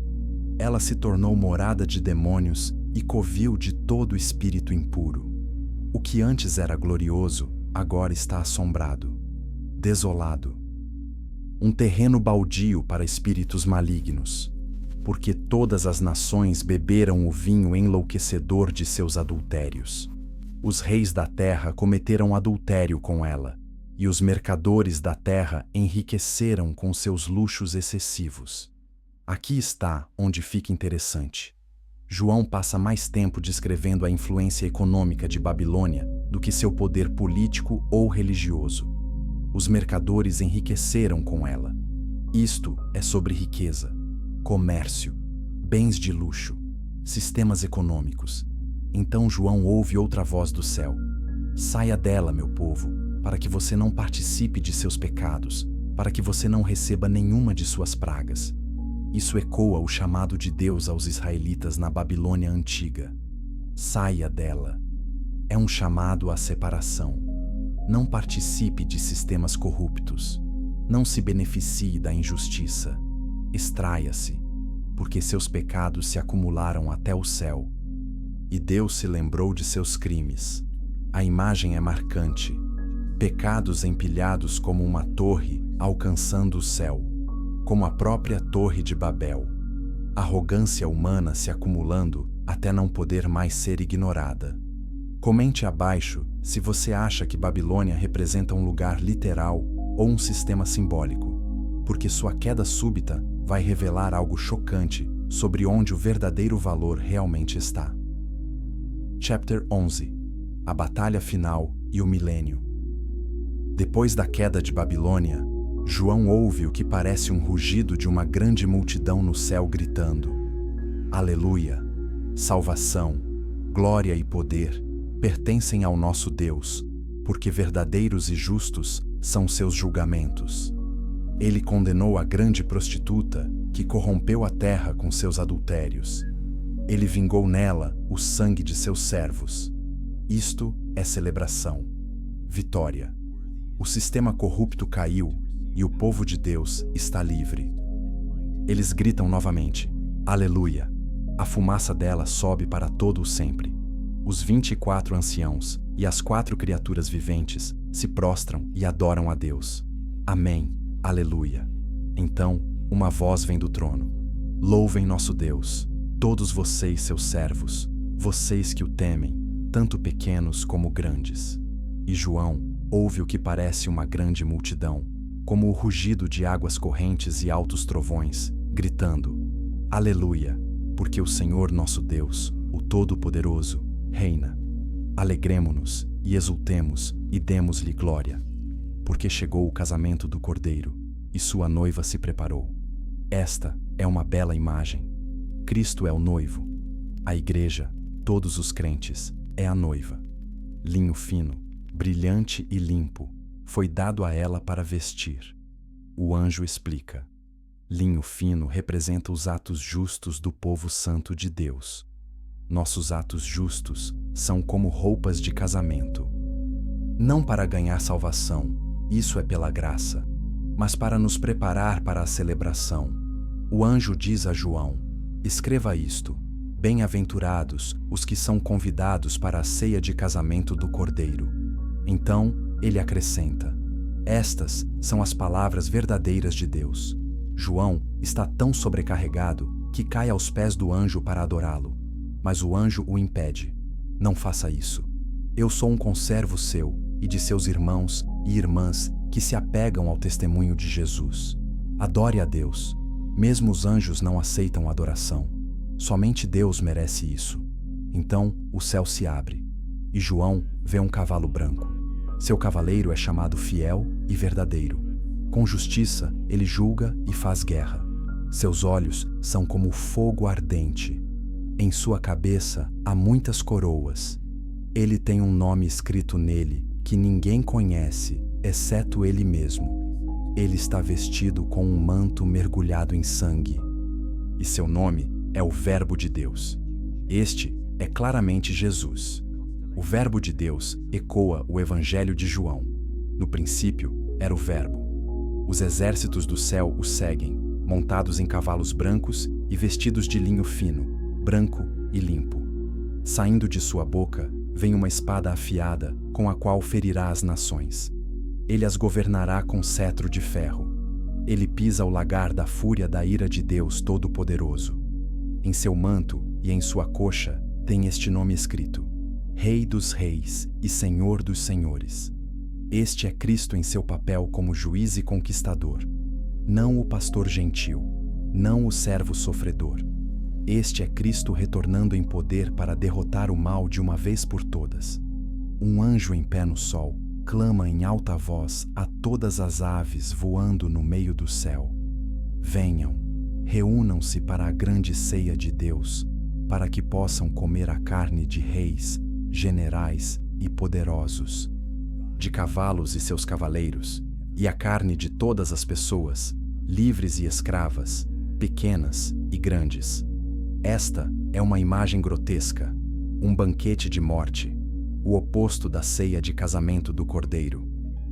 Ela se tornou morada de demônios e covil de todo espírito impuro. O que antes era glorioso, agora está assombrado, desolado. Um terreno baldio para espíritos malignos, porque todas as nações beberam o vinho enlouquecedor de seus adultérios. Os reis da terra cometeram adultério com ela, e os mercadores da terra enriqueceram com seus luxos excessivos. Aqui está onde fica interessante. João passa mais tempo descrevendo a influência econômica de Babilônia do que seu poder político ou religioso. Os mercadores enriqueceram com ela. Isto é sobre riqueza, comércio, bens de luxo, sistemas econômicos. Então João ouve outra voz do céu: Saia dela, meu povo, para que você não participe de seus pecados, para que você não receba nenhuma de suas pragas. Isso ecoa o chamado de Deus aos israelitas na Babilônia antiga. Saia dela. É um chamado à separação. Não participe de sistemas corruptos. Não se beneficie da injustiça. Extraia-se, porque seus pecados se acumularam até o céu. E Deus se lembrou de seus crimes. A imagem é marcante. Pecados empilhados como uma torre alcançando o céu, como a própria Torre de Babel. Arrogância humana se acumulando até não poder mais ser ignorada. Comente abaixo se você acha que Babilônia representa um lugar literal ou um sistema simbólico, porque sua queda súbita vai revelar algo chocante sobre onde o verdadeiro valor realmente está. Chapter 11. A batalha final e o milênio. Depois da queda de Babilônia, João ouve o que parece um rugido de uma grande multidão no céu gritando: Aleluia! Salvação, glória e poder pertencem ao nosso Deus, porque verdadeiros e justos são seus julgamentos. Ele condenou a grande prostituta que corrompeu a terra com seus adultérios. Ele vingou nela o sangue de seus servos. Isto é celebração. Vitória. O sistema corrupto caiu e o povo de Deus está livre. Eles gritam novamente: Aleluia! A fumaça dela sobe para todo o sempre. Os 24 anciãos e as 4 criaturas viventes se prostram e adoram a Deus. Amém. Aleluia. Então, uma voz vem do trono. Louvem nosso Deus, todos vocês, seus servos, vocês que o temem, tanto pequenos como grandes. E João ouve o que parece uma grande multidão, como o rugido de águas correntes e altos trovões, gritando: Aleluia, porque o Senhor nosso Deus, o Todo-Poderoso, reina. Alegremo-nos e exultemos e demos-lhe glória, porque chegou o casamento do Cordeiro, e sua noiva se preparou. Esta é uma bela imagem. Cristo é o noivo. A igreja, todos os crentes, é a noiva. Linho fino, brilhante e limpo, foi dado a ela para vestir. O anjo explica: linho fino representa os atos justos do povo santo de Deus. Nossos atos justos são como roupas de casamento. Não para ganhar salvação, isso é pela graça, mas para nos preparar para a celebração. O anjo diz a João: escreva isto: bem-aventurados os que são convidados para a ceia de casamento do Cordeiro. Então, ele acrescenta: estas são as palavras verdadeiras de Deus. João está tão sobrecarregado que cai aos pés do anjo para adorá-lo. Mas o anjo o impede: não faça isso. Eu sou um conservo seu e de seus irmãos e irmãs que se apegam ao testemunho de Jesus. Adore a Deus. Mesmo os anjos não aceitam adoração. Somente Deus merece isso. Então o céu se abre e João vê um cavalo branco. Seu cavaleiro é chamado Fiel e Verdadeiro. Com justiça ele julga e faz guerra. Seus olhos são como fogo ardente. Em sua cabeça há muitas coroas. Ele tem um nome escrito nele que ninguém conhece, exceto ele mesmo. Ele está vestido com um manto mergulhado em sangue. E seu nome é o Verbo de Deus. Este é claramente Jesus. O Verbo de Deus ecoa o Evangelho de João. No princípio era o Verbo. Os exércitos do céu o seguem, montados em cavalos brancos e vestidos de linho fino, branco e limpo. Saindo de sua boca vem uma espada afiada com a qual ferirá as nações. Ele as governará com cetro de ferro. Ele pisa o lagar da fúria da ira de Deus Todo-Poderoso. Em seu manto e em sua coxa tem este nome escrito: Rei dos Reis e Senhor dos Senhores. Este é Cristo em seu papel como juiz e conquistador. Não o pastor gentil, não o servo sofredor. Este é Cristo retornando em poder para derrotar o mal de uma vez por todas. Um anjo em pé no sol clama em alta voz a todas as aves voando no meio do céu: venham, reúnam-se para a grande ceia de Deus, para que possam comer a carne de reis, generais e poderosos, de cavalos e seus cavaleiros, e a carne de todas as pessoas, livres e escravas, pequenas e grandes. Esta é uma imagem grotesca, um banquete de morte, o oposto da ceia de casamento do Cordeiro.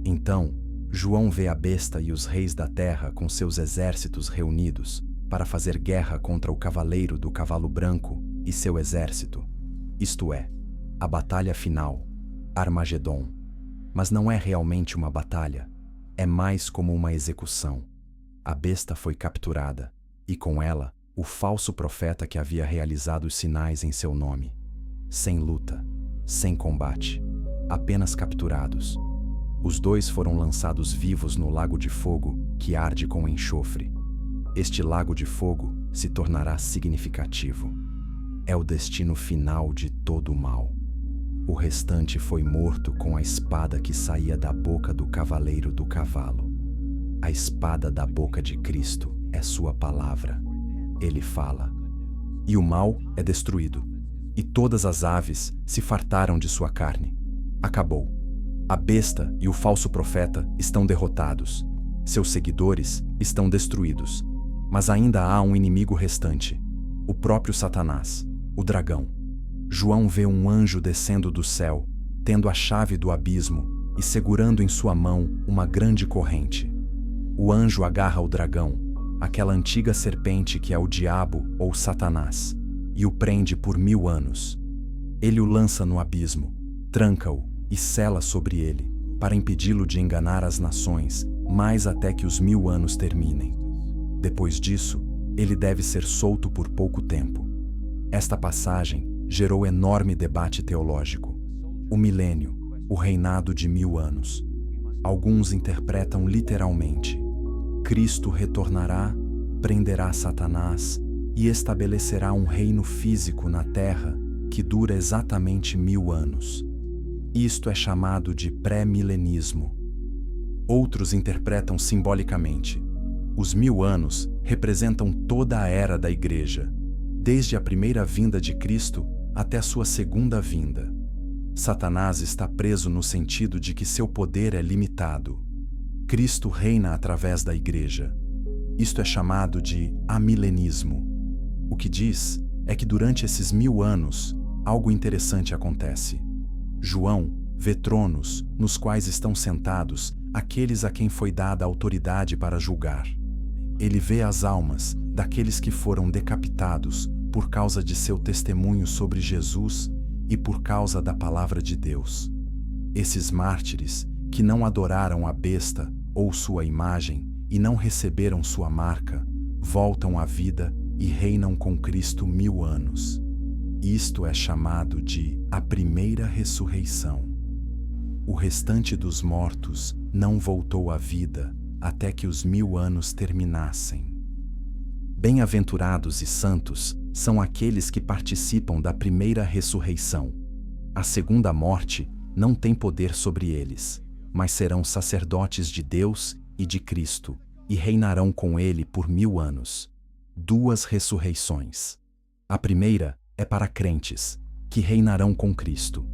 Então, João vê a besta e os reis da terra com seus exércitos reunidos para fazer guerra contra o cavaleiro do cavalo branco e seu exército, isto é, a batalha final, Armagedon. Mas não é realmente uma batalha, é mais como uma execução. A besta foi capturada, e com ela, o falso profeta que havia realizado os sinais em seu nome. Sem luta, sem combate, apenas capturados. Os dois foram lançados vivos no lago de fogo que arde com enxofre. Este lago de fogo se tornará significativo. É o destino final de todo o mal. O restante foi morto com a espada que saía da boca do cavaleiro do cavalo. A espada da boca de Cristo é sua palavra. Ele fala. E o mal é destruído, e todas as aves se fartaram de sua carne. Acabou. A besta e o falso profeta estão derrotados. Seus seguidores estão destruídos, mas ainda há um inimigo restante, o próprio Satanás, o dragão. João vê um anjo descendo do céu, tendo a chave do abismo e segurando em sua mão uma grande corrente. O anjo agarra o dragão, aquela antiga serpente que é o diabo ou Satanás, e o prende por 1000 anos. Ele o lança no abismo, tranca-o e sela sobre ele, para impedi-lo de enganar as nações, mais até que os 1000 anos terminem. Depois disso, ele deve ser solto por pouco tempo. Esta passagem gerou enorme debate teológico. O milênio, o reinado de 1000 anos. Alguns interpretam literalmente: Cristo retornará, prenderá Satanás e estabelecerá um reino físico na terra que dura exatamente 1000 anos. Isto é chamado de pré-milenismo. Outros interpretam simbolicamente. Os 1000 anos representam toda a era da Igreja, desde a primeira vinda de Cristo até a sua segunda vinda. Satanás está preso no sentido de que seu poder é limitado. Cristo reina através da Igreja. Isto é chamado de amilenismo. O que diz é que durante esses 1000 anos, algo interessante acontece. João vê tronos nos quais estão sentados aqueles a quem foi dada a autoridade para julgar. Ele vê as almas daqueles que foram decapitados por causa de seu testemunho sobre Jesus e por causa da palavra de Deus. Esses mártires que não adoraram a besta ou sua imagem e não receberam sua marca, voltam à vida e reinam com Cristo 1000 anos. Isto é chamado de a primeira ressurreição. O restante dos mortos não voltou à vida até que os 1000 anos terminassem. Bem-aventurados e santos são aqueles que participam da primeira ressurreição. A segunda morte não tem poder sobre eles, mas serão sacerdotes de Deus e de Cristo, e reinarão com ele por 1000 anos. 2 ressurreições. A primeira é para crentes, que reinarão com Cristo.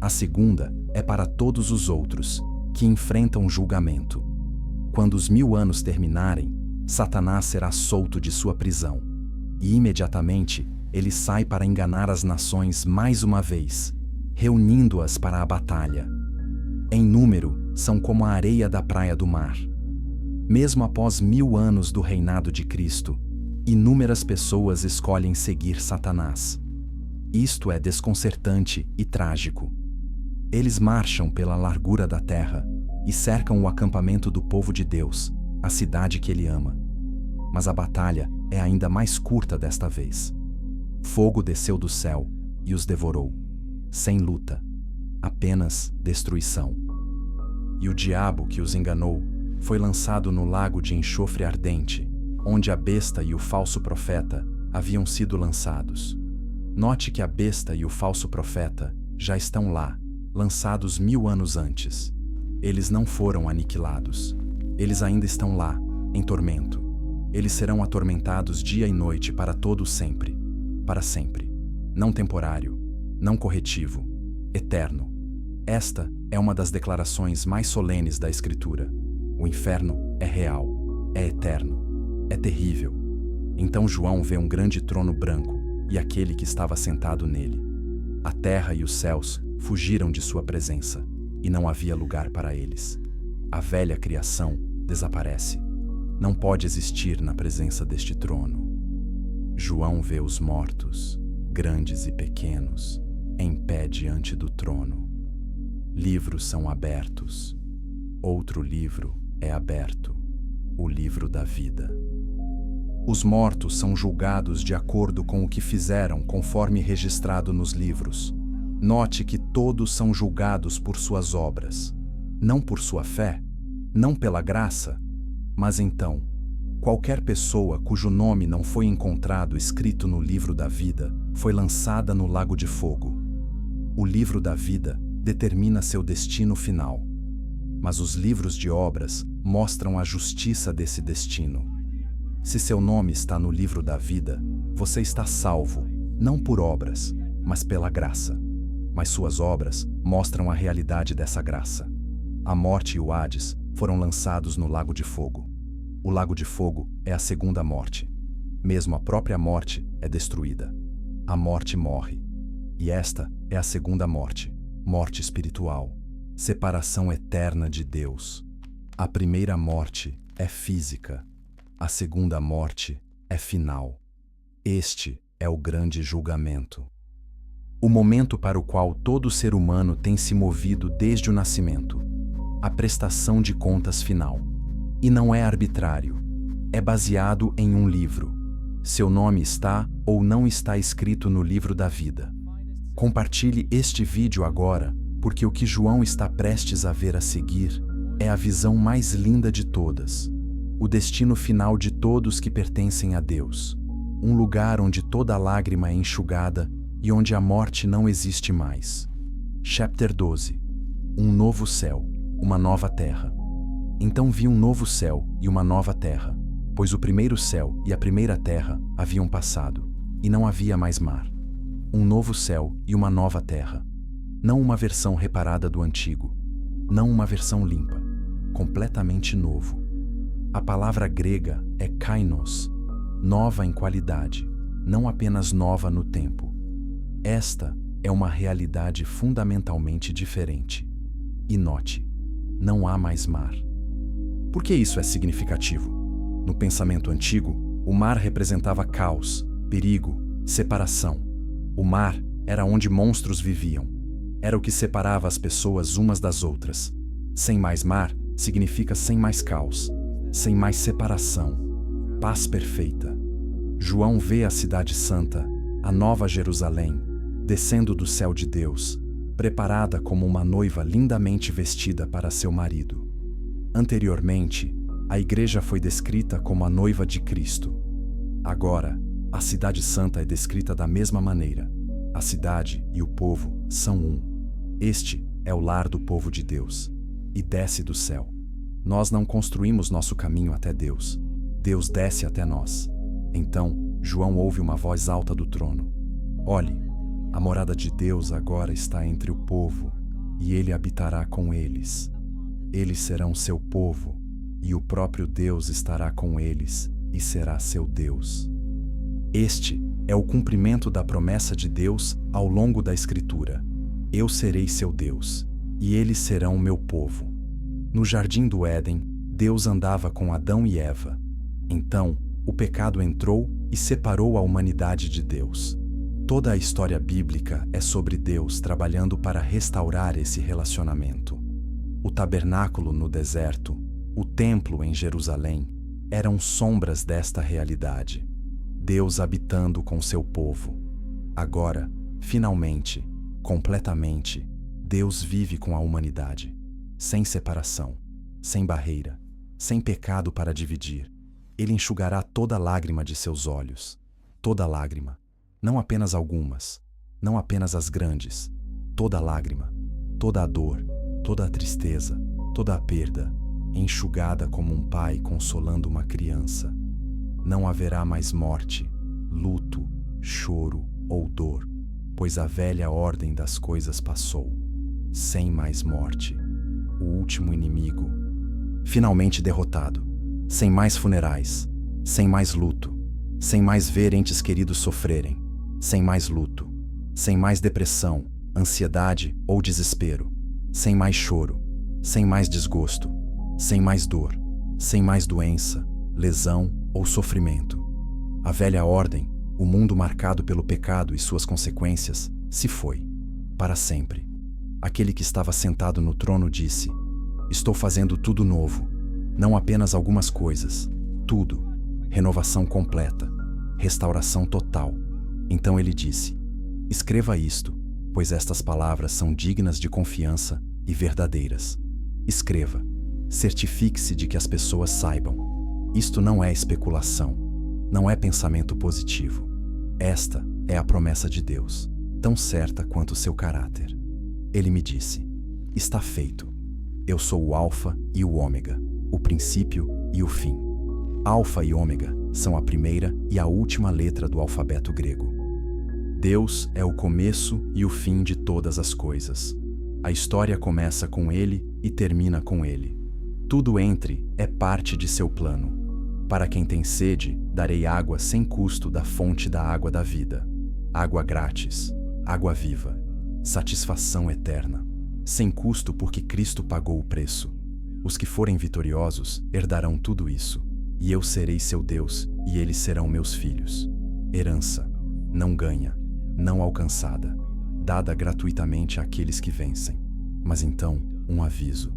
A segunda é para todos os outros, que enfrentam julgamento. Quando os 1000 anos terminarem, Satanás será solto de sua prisão, e imediatamente ele sai para enganar as nações mais uma vez, reunindo-as para a batalha. Em número, são como a areia da praia do mar. Mesmo após 1000 anos do reinado de Cristo, inúmeras pessoas escolhem seguir Satanás. Isto é desconcertante e trágico. Eles marcham pela largura da terra e cercam o acampamento do povo de Deus, a cidade que ele ama. Mas a batalha é ainda mais curta desta vez. Fogo desceu do céu e os devorou, sem luta, apenas destruição. E o diabo que os enganou foi lançado no lago de enxofre ardente, onde a besta e o falso profeta haviam sido lançados. Note que a besta e o falso profeta já estão lá, lançados 1000 anos antes. Eles não foram aniquilados. Eles ainda estão lá, em tormento. Eles serão atormentados dia e noite para todo sempre. Para sempre. Não temporário, não corretivo, eterno. Esta é uma das declarações mais solenes da Escritura. O inferno é real, é eterno, é terrível. Então João vê um grande trono branco e aquele que estava sentado nele. A terra e os céus fugiram de sua presença, e não havia lugar para eles. A velha criação desaparece. Não pode existir na presença deste trono. João vê os mortos, grandes e pequenos, em pé diante do trono. Livros são abertos. Outro livro é aberto, o livro da vida. Os mortos são julgados de acordo com o que fizeram, conforme registrado nos livros. Note que todos são julgados por suas obras, não por sua fé, não pela graça, mas então, qualquer pessoa cujo nome não foi encontrado escrito no livro da vida foi lançada no lago de fogo. O livro da vida determina seu destino final, mas os livros de obras mostram a justiça desse destino. Se seu nome está no livro da vida, você está salvo, não por obras, mas pela graça. Mas suas obras mostram a realidade dessa graça. A morte e o Hades foram lançados no Lago de Fogo. O Lago de Fogo é a segunda morte. Mesmo a própria morte é destruída. A morte morre. E esta é a segunda morte, morte espiritual, separação eterna de Deus. A primeira morte é física. A segunda morte é final. Este é o grande julgamento. O momento para o qual todo ser humano tem se movido desde o nascimento. A prestação de contas final. E não é arbitrário. É baseado em um livro. Seu nome está ou não está escrito no livro da vida. Compartilhe este vídeo agora, porque o que João está prestes a ver a seguir é a visão mais linda de todas. O destino final de todos que pertencem a Deus. Um lugar onde toda lágrima é enxugada e onde a morte não existe mais. Chapter 12. Um novo céu, uma nova terra. Então vi um novo céu e uma nova terra, pois o primeiro céu e a primeira terra haviam passado, e não havia mais mar. Um novo céu e uma nova terra. Não uma versão reparada do antigo, não uma versão limpa, completamente novo. A palavra grega é kainos, nova em qualidade, não apenas nova no tempo. Esta é uma realidade fundamentalmente diferente. E note, não há mais mar. Por que isso é significativo? No pensamento antigo, o mar representava caos, perigo, separação. O mar era onde monstros viviam. Era o que separava as pessoas umas das outras. Sem mais mar significa sem mais caos, sem mais separação, paz perfeita. João vê a cidade santa, a nova Jerusalém, descendo do céu de Deus, preparada como uma noiva lindamente vestida para seu marido. Anteriormente, a igreja foi descrita como a noiva de Cristo. Agora, a cidade santa é descrita da mesma maneira. A cidade e o povo são um. Este é o lar do povo de Deus, e desce do céu. Nós não construímos nosso caminho até Deus. Deus desce até nós. Então, João ouve uma voz alta do trono. Olhe, a morada de Deus agora está entre o povo, e ele habitará com eles. Eles serão seu povo, e o próprio Deus estará com eles, e será seu Deus. Este é o cumprimento da promessa de Deus ao longo da Escritura. Eu serei seu Deus, e eles serão meu povo. No jardim do Éden, Deus andava com Adão e Eva. Então, o pecado entrou e separou a humanidade de Deus. Toda a história bíblica é sobre Deus trabalhando para restaurar esse relacionamento. O tabernáculo no deserto, o templo em Jerusalém, eram sombras desta realidade. Deus habitando com seu povo. Agora, finalmente, completamente, Deus vive com a humanidade, sem separação, sem barreira, sem pecado para dividir. Ele enxugará toda lágrima de seus olhos, toda lágrima, não apenas algumas, não apenas as grandes, toda lágrima, toda a dor, toda a tristeza, toda a perda, enxugada como um pai consolando uma criança. Não haverá mais morte, luto, choro ou dor, pois a velha ordem das coisas passou. Sem mais morte, o último inimigo, finalmente derrotado. Sem mais funerais, sem mais luto, sem mais ver entes queridos sofrerem, sem mais luto, sem mais depressão, ansiedade ou desespero, sem mais choro, sem mais desgosto, sem mais dor, sem mais doença, lesão ou sofrimento. A velha ordem, o mundo marcado pelo pecado e suas consequências, se foi, para sempre. Aquele que estava sentado no trono disse: Estou fazendo tudo novo, não apenas algumas coisas, tudo, renovação completa, restauração total. Então ele disse: Escreva isto, pois estas palavras são dignas de confiança e verdadeiras. Escreva, certifique-se de que as pessoas saibam. Isto não é especulação, não é pensamento positivo. Esta é a promessa de Deus, tão certa quanto o seu caráter. Ele me disse: Está feito. Eu sou o Alfa e o Ômega, o princípio e o fim. Alfa e Ômega são a primeira e a última letra do alfabeto grego. Deus é o começo e o fim de todas as coisas. A história começa com Ele e termina com Ele. Tudo entre é parte de seu plano. Para quem tem sede, darei água sem custo da fonte da água da vida. Água grátis, água viva, satisfação eterna. Sem custo porque Cristo pagou o preço. Os que forem vitoriosos herdarão tudo isso, e eu serei seu Deus, e eles serão meus filhos. Herança, não ganha, não alcançada, dada gratuitamente àqueles que vencem. Mas então, um aviso.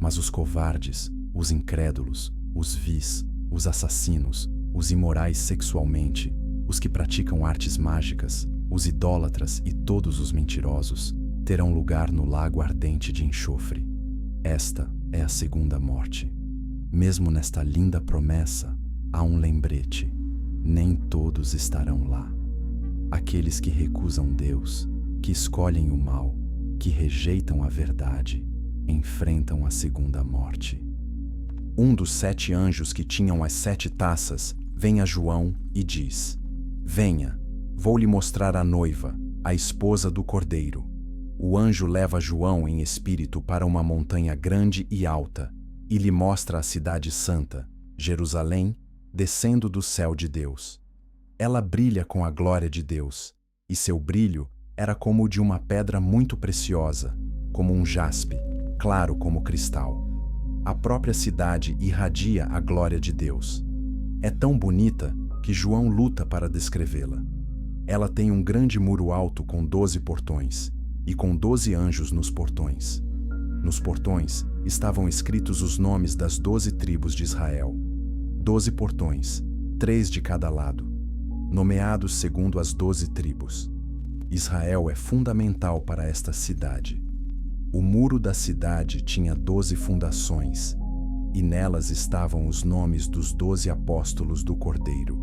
Mas os covardes, os incrédulos, os vis, os assassinos, os imorais sexualmente, os que praticam artes mágicas, os idólatras e todos os mentirosos, terão lugar no lago ardente de enxofre. Esta é a segunda morte. Mesmo nesta linda promessa, há um lembrete: nem todos estarão lá. Aqueles que recusam Deus, que escolhem o mal, que rejeitam a verdade, enfrentam a segunda morte. Um dos 7 anjos que tinham as 7 taças vem a João e diz: Venha, vou lhe mostrar a noiva, a esposa do Cordeiro. O anjo leva João em espírito para uma montanha grande e alta e lhe mostra a cidade santa, Jerusalém, descendo do céu de Deus. Ela brilha com a glória de Deus, e seu brilho era como o de uma pedra muito preciosa, como um jaspe, claro como cristal. A própria cidade irradia a glória de Deus. É tão bonita que João luta para descrevê-la. Ela tem um grande muro alto com 12 portões, e com 12 anjos nos portões. Nos portões estavam escritos os nomes das 12 tribos de Israel. 12 portões, 3 de cada lado, nomeados segundo as 12 tribos. Israel é fundamental para esta cidade. O muro da cidade tinha 12 fundações, e nelas estavam os nomes dos 12 apóstolos do Cordeiro.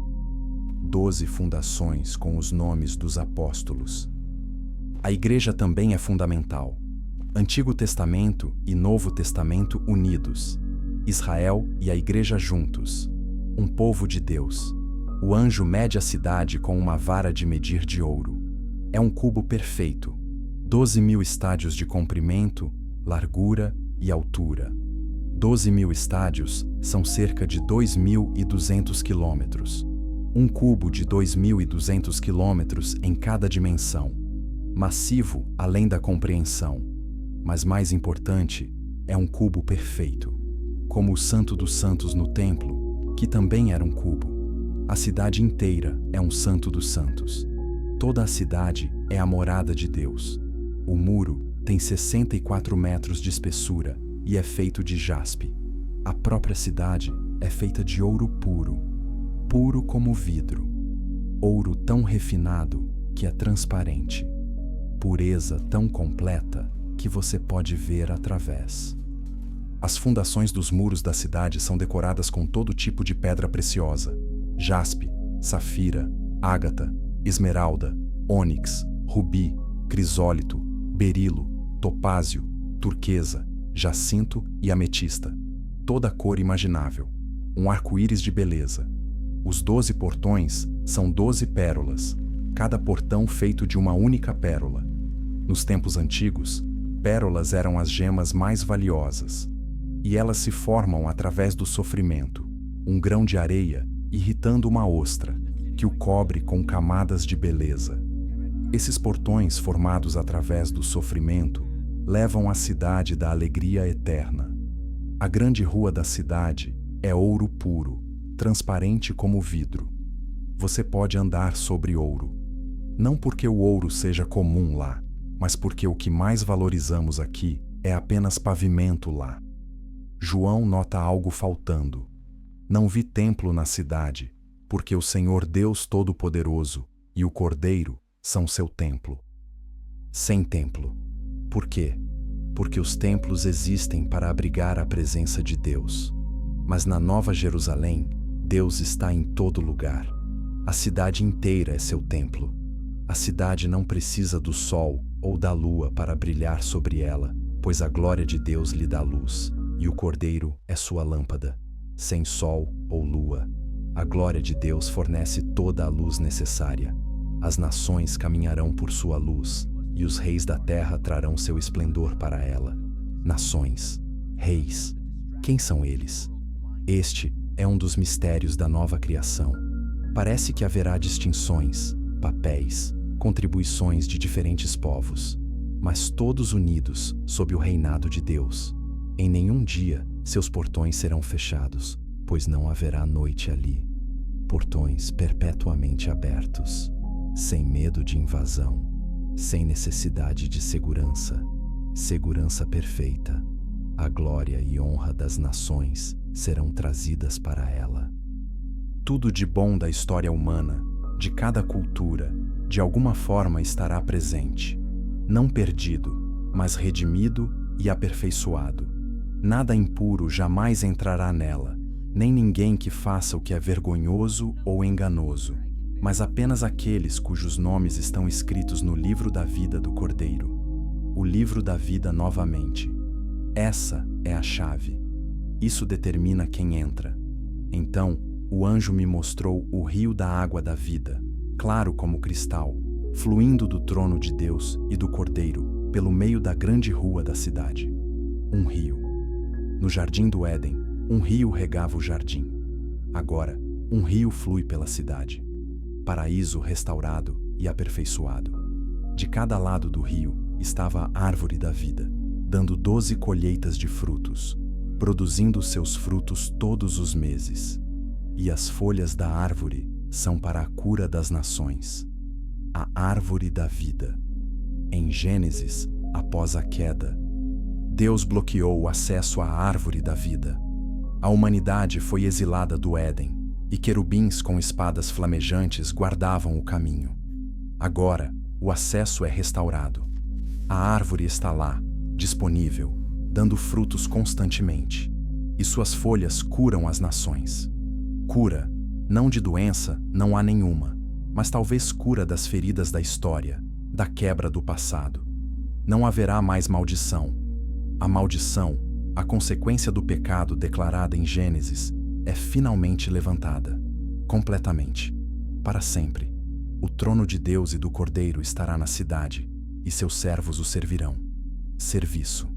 12 fundações com os nomes dos apóstolos. A igreja também é fundamental. Antigo Testamento e Novo Testamento unidos. Israel e a igreja juntos. Um povo de Deus. O anjo mede a cidade com uma vara de medir de ouro. É um cubo perfeito. 12.000 estádios de comprimento, largura e altura. 12.000 estádios são cerca de 2.200 quilômetros. Um cubo de 2.200 quilômetros em cada dimensão. Massivo além da compreensão. Mas mais importante, é um cubo perfeito. Como o Santo dos Santos no templo, que também era um cubo. A cidade inteira é um Santo dos Santos. Toda a cidade é a morada de Deus. O muro tem 64 metros de espessura e é feito de jaspe. A própria cidade é feita de ouro puro, puro como vidro. Ouro tão refinado que é transparente. Pureza tão completa que você pode ver através. As fundações dos muros da cidade são decoradas com todo tipo de pedra preciosa: jaspe, safira, ágata, esmeralda, ônix, rubi, crisólito, berilo, topázio, turquesa, jacinto e ametista. Toda a cor imaginável. Um arco-íris de beleza. Os 12 portões são 12 pérolas, cada portão feito de uma única pérola. Nos tempos antigos, pérolas eram as gemas mais valiosas. E elas se formam através do sofrimento, um grão de areia irritando uma ostra, que o cobre com camadas de beleza. Esses portões formados através do sofrimento levam à cidade da alegria eterna. A grande rua da cidade é ouro puro, transparente como vidro. Você pode andar sobre ouro. Não porque o ouro seja comum lá, mas porque o que mais valorizamos aqui é apenas pavimento lá. João nota algo faltando. Não vi templo na cidade, porque o Senhor Deus Todo-Poderoso e o Cordeiro são seu templo. Sem templo. Por quê? Porque os templos existem para abrigar a presença de Deus. Mas na Nova Jerusalém, Deus está em todo lugar. A cidade inteira é seu templo. A cidade não precisa do sol ou da lua para brilhar sobre ela, pois a glória de Deus lhe dá luz, e o Cordeiro é sua lâmpada. Sem sol ou lua, a glória de Deus fornece toda a luz necessária. As nações caminharão por sua luz, e os reis da terra trarão seu esplendor para ela. Nações, reis, Quem são eles? Este é um dos mistérios da nova criação. Parece que haverá distinções, papéis, contribuições de diferentes povos, mas todos unidos sob o reinado de Deus. Em nenhum dia seus portões serão fechados, pois não haverá noite ali. Portões perpetuamente abertos, sem medo de invasão, sem necessidade de segurança, segurança perfeita. A glória e honra das nações serão trazidas para ela. Tudo de bom da história humana, de cada cultura, de alguma forma estará presente, não perdido, mas redimido e aperfeiçoado. Nada impuro jamais entrará nela, nem ninguém que faça o que é vergonhoso ou enganoso, mas apenas aqueles cujos nomes estão escritos no livro da vida do Cordeiro. O livro da vida novamente. Essa é a chave. Isso determina quem entra. Então, o anjo me mostrou o rio da água da vida, claro como cristal, fluindo do trono de Deus e do Cordeiro, pelo meio da grande rua da cidade. Um rio. No jardim do Éden, um rio regava o jardim. Agora, um rio flui pela cidade. Paraíso restaurado e aperfeiçoado. De cada lado do rio estava a árvore da vida, dando 12 colheitas de frutos, produzindo seus frutos todos os meses. E as folhas da árvore são para a cura das nações. A árvore da vida. Em Gênesis, após a queda, Deus bloqueou o acesso à árvore da vida. A humanidade foi exilada do Éden, e querubins com espadas flamejantes guardavam o caminho. Agora, o acesso é restaurado. A árvore está lá, disponível, dando frutos constantemente, e suas folhas curam as nações. Cura, não de doença, não há nenhuma, mas talvez cura das feridas da história, da quebra do passado. Não haverá mais maldição. A maldição, a consequência do pecado declarada em Gênesis, é finalmente levantada, completamente, para sempre. O trono de Deus e do Cordeiro estará na cidade, e seus servos o servirão. Serviço.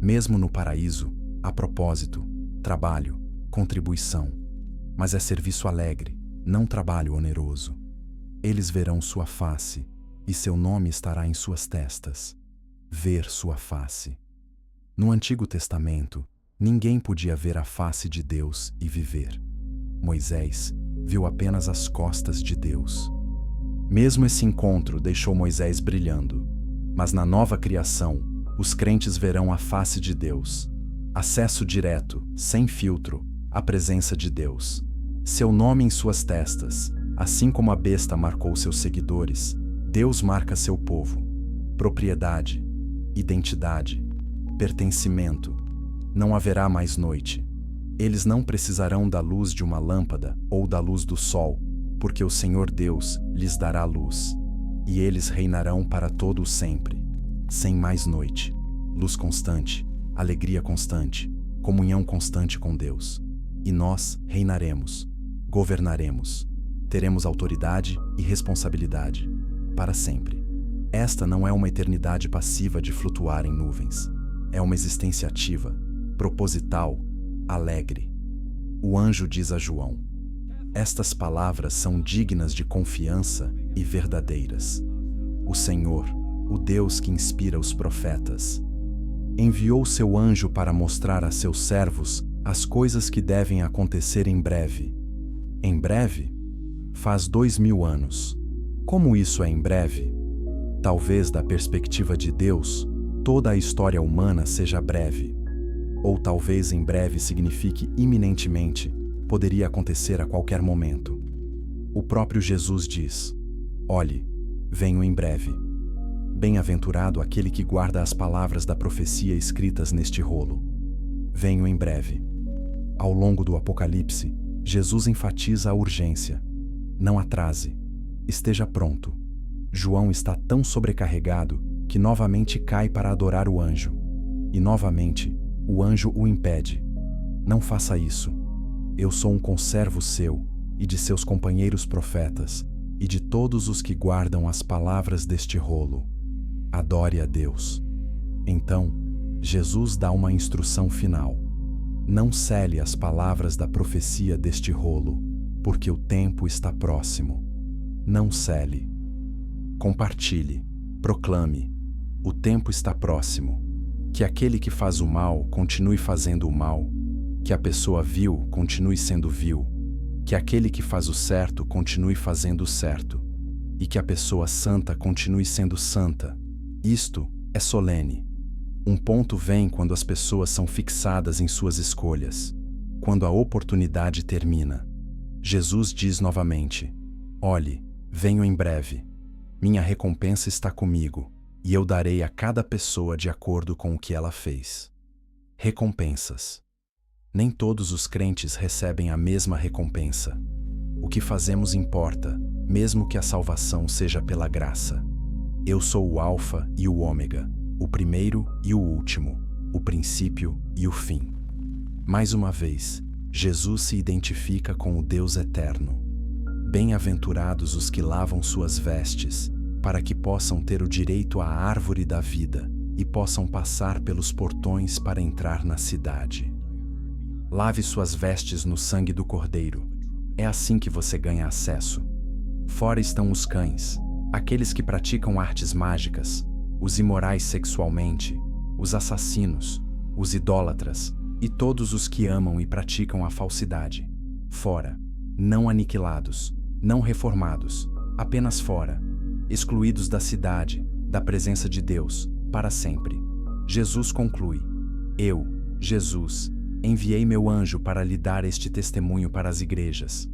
Mesmo no paraíso, há propósito, trabalho, contribuição. Mas é serviço alegre, não trabalho oneroso. Eles verão sua face, e seu nome estará em suas testas. Ver sua face. No Antigo Testamento, ninguém podia ver a face de Deus e viver. Moisés viu apenas as costas de Deus. Mesmo esse encontro deixou Moisés brilhando, mas na nova criação, os crentes verão a face de Deus. Acesso direto, sem filtro, à presença de Deus. Seu nome em suas testas, assim como a besta marcou seus seguidores, Deus marca seu povo. Propriedade, identidade, pertencimento. Não haverá mais noite. Eles não precisarão da luz de uma lâmpada ou da luz do sol, porque o Senhor Deus lhes dará luz. E eles reinarão para todo o sempre, sem mais noite. Luz constante, alegria constante, comunhão constante com Deus. E nós reinaremos, governaremos, teremos autoridade e responsabilidade, para sempre. Esta não é uma eternidade passiva de flutuar em nuvens. É uma existência ativa, proposital, alegre. O anjo diz a João: estas palavras são dignas de confiança e verdadeiras. O Senhor, o Deus que inspira os profetas, enviou seu anjo para mostrar a seus servos as coisas que devem acontecer em breve. Em breve? Faz 2000 anos. Como isso é em breve? Talvez, da perspectiva de Deus, toda a história humana seja breve. Ou talvez em breve signifique iminentemente, poderia acontecer a qualquer momento. O próprio Jesus diz: olhe, venho em breve. Bem-aventurado aquele que guarda as palavras da profecia escritas neste rolo. Venho em breve. Ao longo do Apocalipse, Jesus enfatiza a urgência. Não atrase. Esteja pronto. João está tão sobrecarregado que novamente cai para adorar o anjo. E novamente, o anjo o impede. Não faça isso. Eu sou um conservo seu e de seus companheiros profetas e de todos os que guardam as palavras deste rolo. Adore a Deus. Então, Jesus dá uma instrução final. Não cele as palavras da profecia deste rolo, porque o tempo está próximo. Não cele. Compartilhe, proclame. O tempo está próximo. Que aquele que faz o mal continue fazendo o mal. Que a pessoa vil continue sendo vil. Que aquele que faz o certo continue fazendo o certo. E que a pessoa santa continue sendo santa. Isto é solene. Um ponto vem quando as pessoas são fixadas em suas escolhas. Quando a oportunidade termina. Jesus diz novamente: olhe, venho em breve. Minha recompensa está comigo, e eu darei a cada pessoa de acordo com o que ela fez. Recompensas. Nem todos os crentes recebem a mesma recompensa. O que fazemos importa, mesmo que a salvação seja pela graça. Eu sou o Alfa e o Ômega, o primeiro e o último, o princípio e o fim. Mais uma vez, Jesus se identifica com o Deus eterno. Bem-aventurados os que lavam suas vestes, para que possam ter o direito à árvore da vida e possam passar pelos portões para entrar na cidade. Lave suas vestes no sangue do Cordeiro. É assim que você ganha acesso. Fora estão os cães, aqueles que praticam artes mágicas, os imorais sexualmente, os assassinos, os idólatras e todos os que amam e praticam a falsidade. Fora, não aniquilados, não reformados, apenas fora, excluídos da cidade, da presença de Deus, para sempre. Jesus conclui: eu, Jesus, enviei meu anjo para lhe dar este testemunho para as igrejas.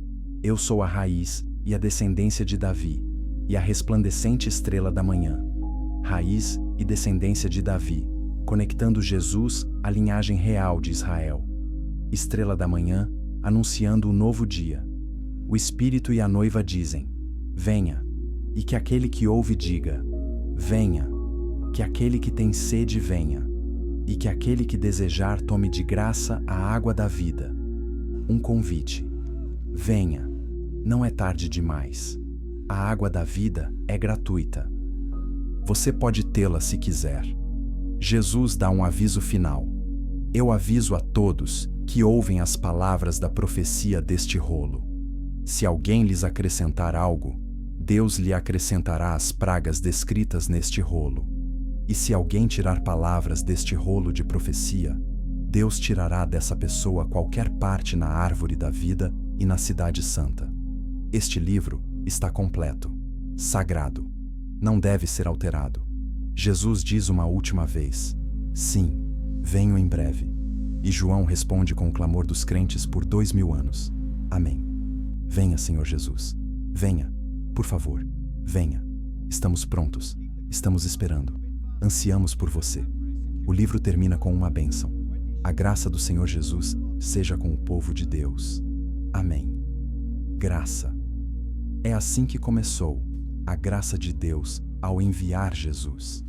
Eu sou a raiz e a descendência de Davi, e a resplandecente estrela da manhã. Raiz e descendência de Davi, conectando Jesus à linhagem real de Israel. Estrela da manhã, anunciando o novo dia. O Espírito e a noiva dizem: venha. E que aquele que ouve diga: venha. Que aquele que tem sede venha. E que aquele que desejar tome de graça a água da vida. Um convite. Venha. Não é tarde demais. A água da vida é gratuita. Você pode tê-la se quiser. Jesus dá um aviso final. Eu aviso a todos que ouvem as palavras da profecia deste rolo. Se alguém lhes acrescentar algo, Deus lhe acrescentará as pragas descritas neste rolo. E se alguém tirar palavras deste rolo de profecia, Deus tirará dessa pessoa qualquer parte na árvore da vida e na cidade santa. Este livro está completo, sagrado, não deve ser alterado. Jesus diz uma última vez: sim, venho em breve. E João responde com o clamor dos crentes por 2000 anos: amém. Venha, Senhor Jesus. Venha, por favor, venha. Estamos prontos, estamos esperando. Ansiamos por você. O livro termina com uma bênção. A graça do Senhor Jesus seja com o povo de Deus. Amém. Graça. É assim que começou a graça de Deus ao enviar Jesus.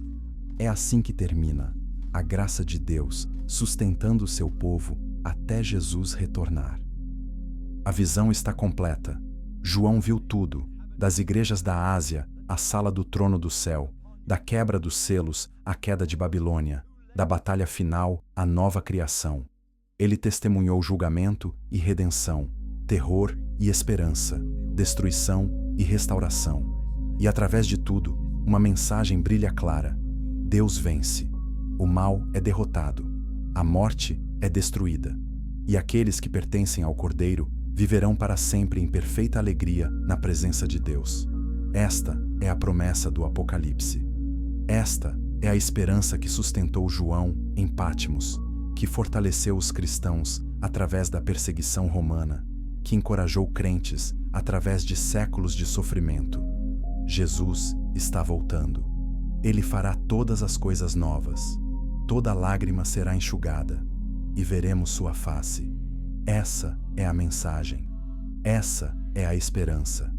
É assim que termina a graça de Deus sustentando o seu povo até Jesus retornar. A visão está completa. João viu tudo, das igrejas da Ásia à sala do trono do céu, da quebra dos selos à queda de Babilônia, da batalha final à nova criação. Ele testemunhou julgamento e redenção, terror e esperança, destruição e restauração. E através de tudo, uma mensagem brilha clara: Deus vence. O mal é derrotado. A morte é destruída. E aqueles que pertencem ao Cordeiro viverão para sempre em perfeita alegria na presença de Deus. Esta é a promessa do Apocalipse. Esta é a esperança que sustentou João em Patmos, que fortaleceu os cristãos através da perseguição romana, que encorajou crentes através de séculos de sofrimento. Jesus está voltando. Ele fará todas as coisas novas. Toda lágrima será enxugada e veremos sua face. Essa é a mensagem. Essa é a esperança.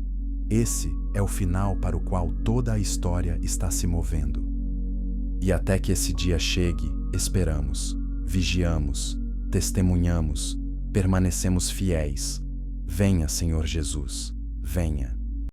Esse é o final para o qual toda a história está se movendo. E até que esse dia chegue, esperamos, vigiamos, testemunhamos, permanecemos fiéis. Venha, Senhor Jesus, venha.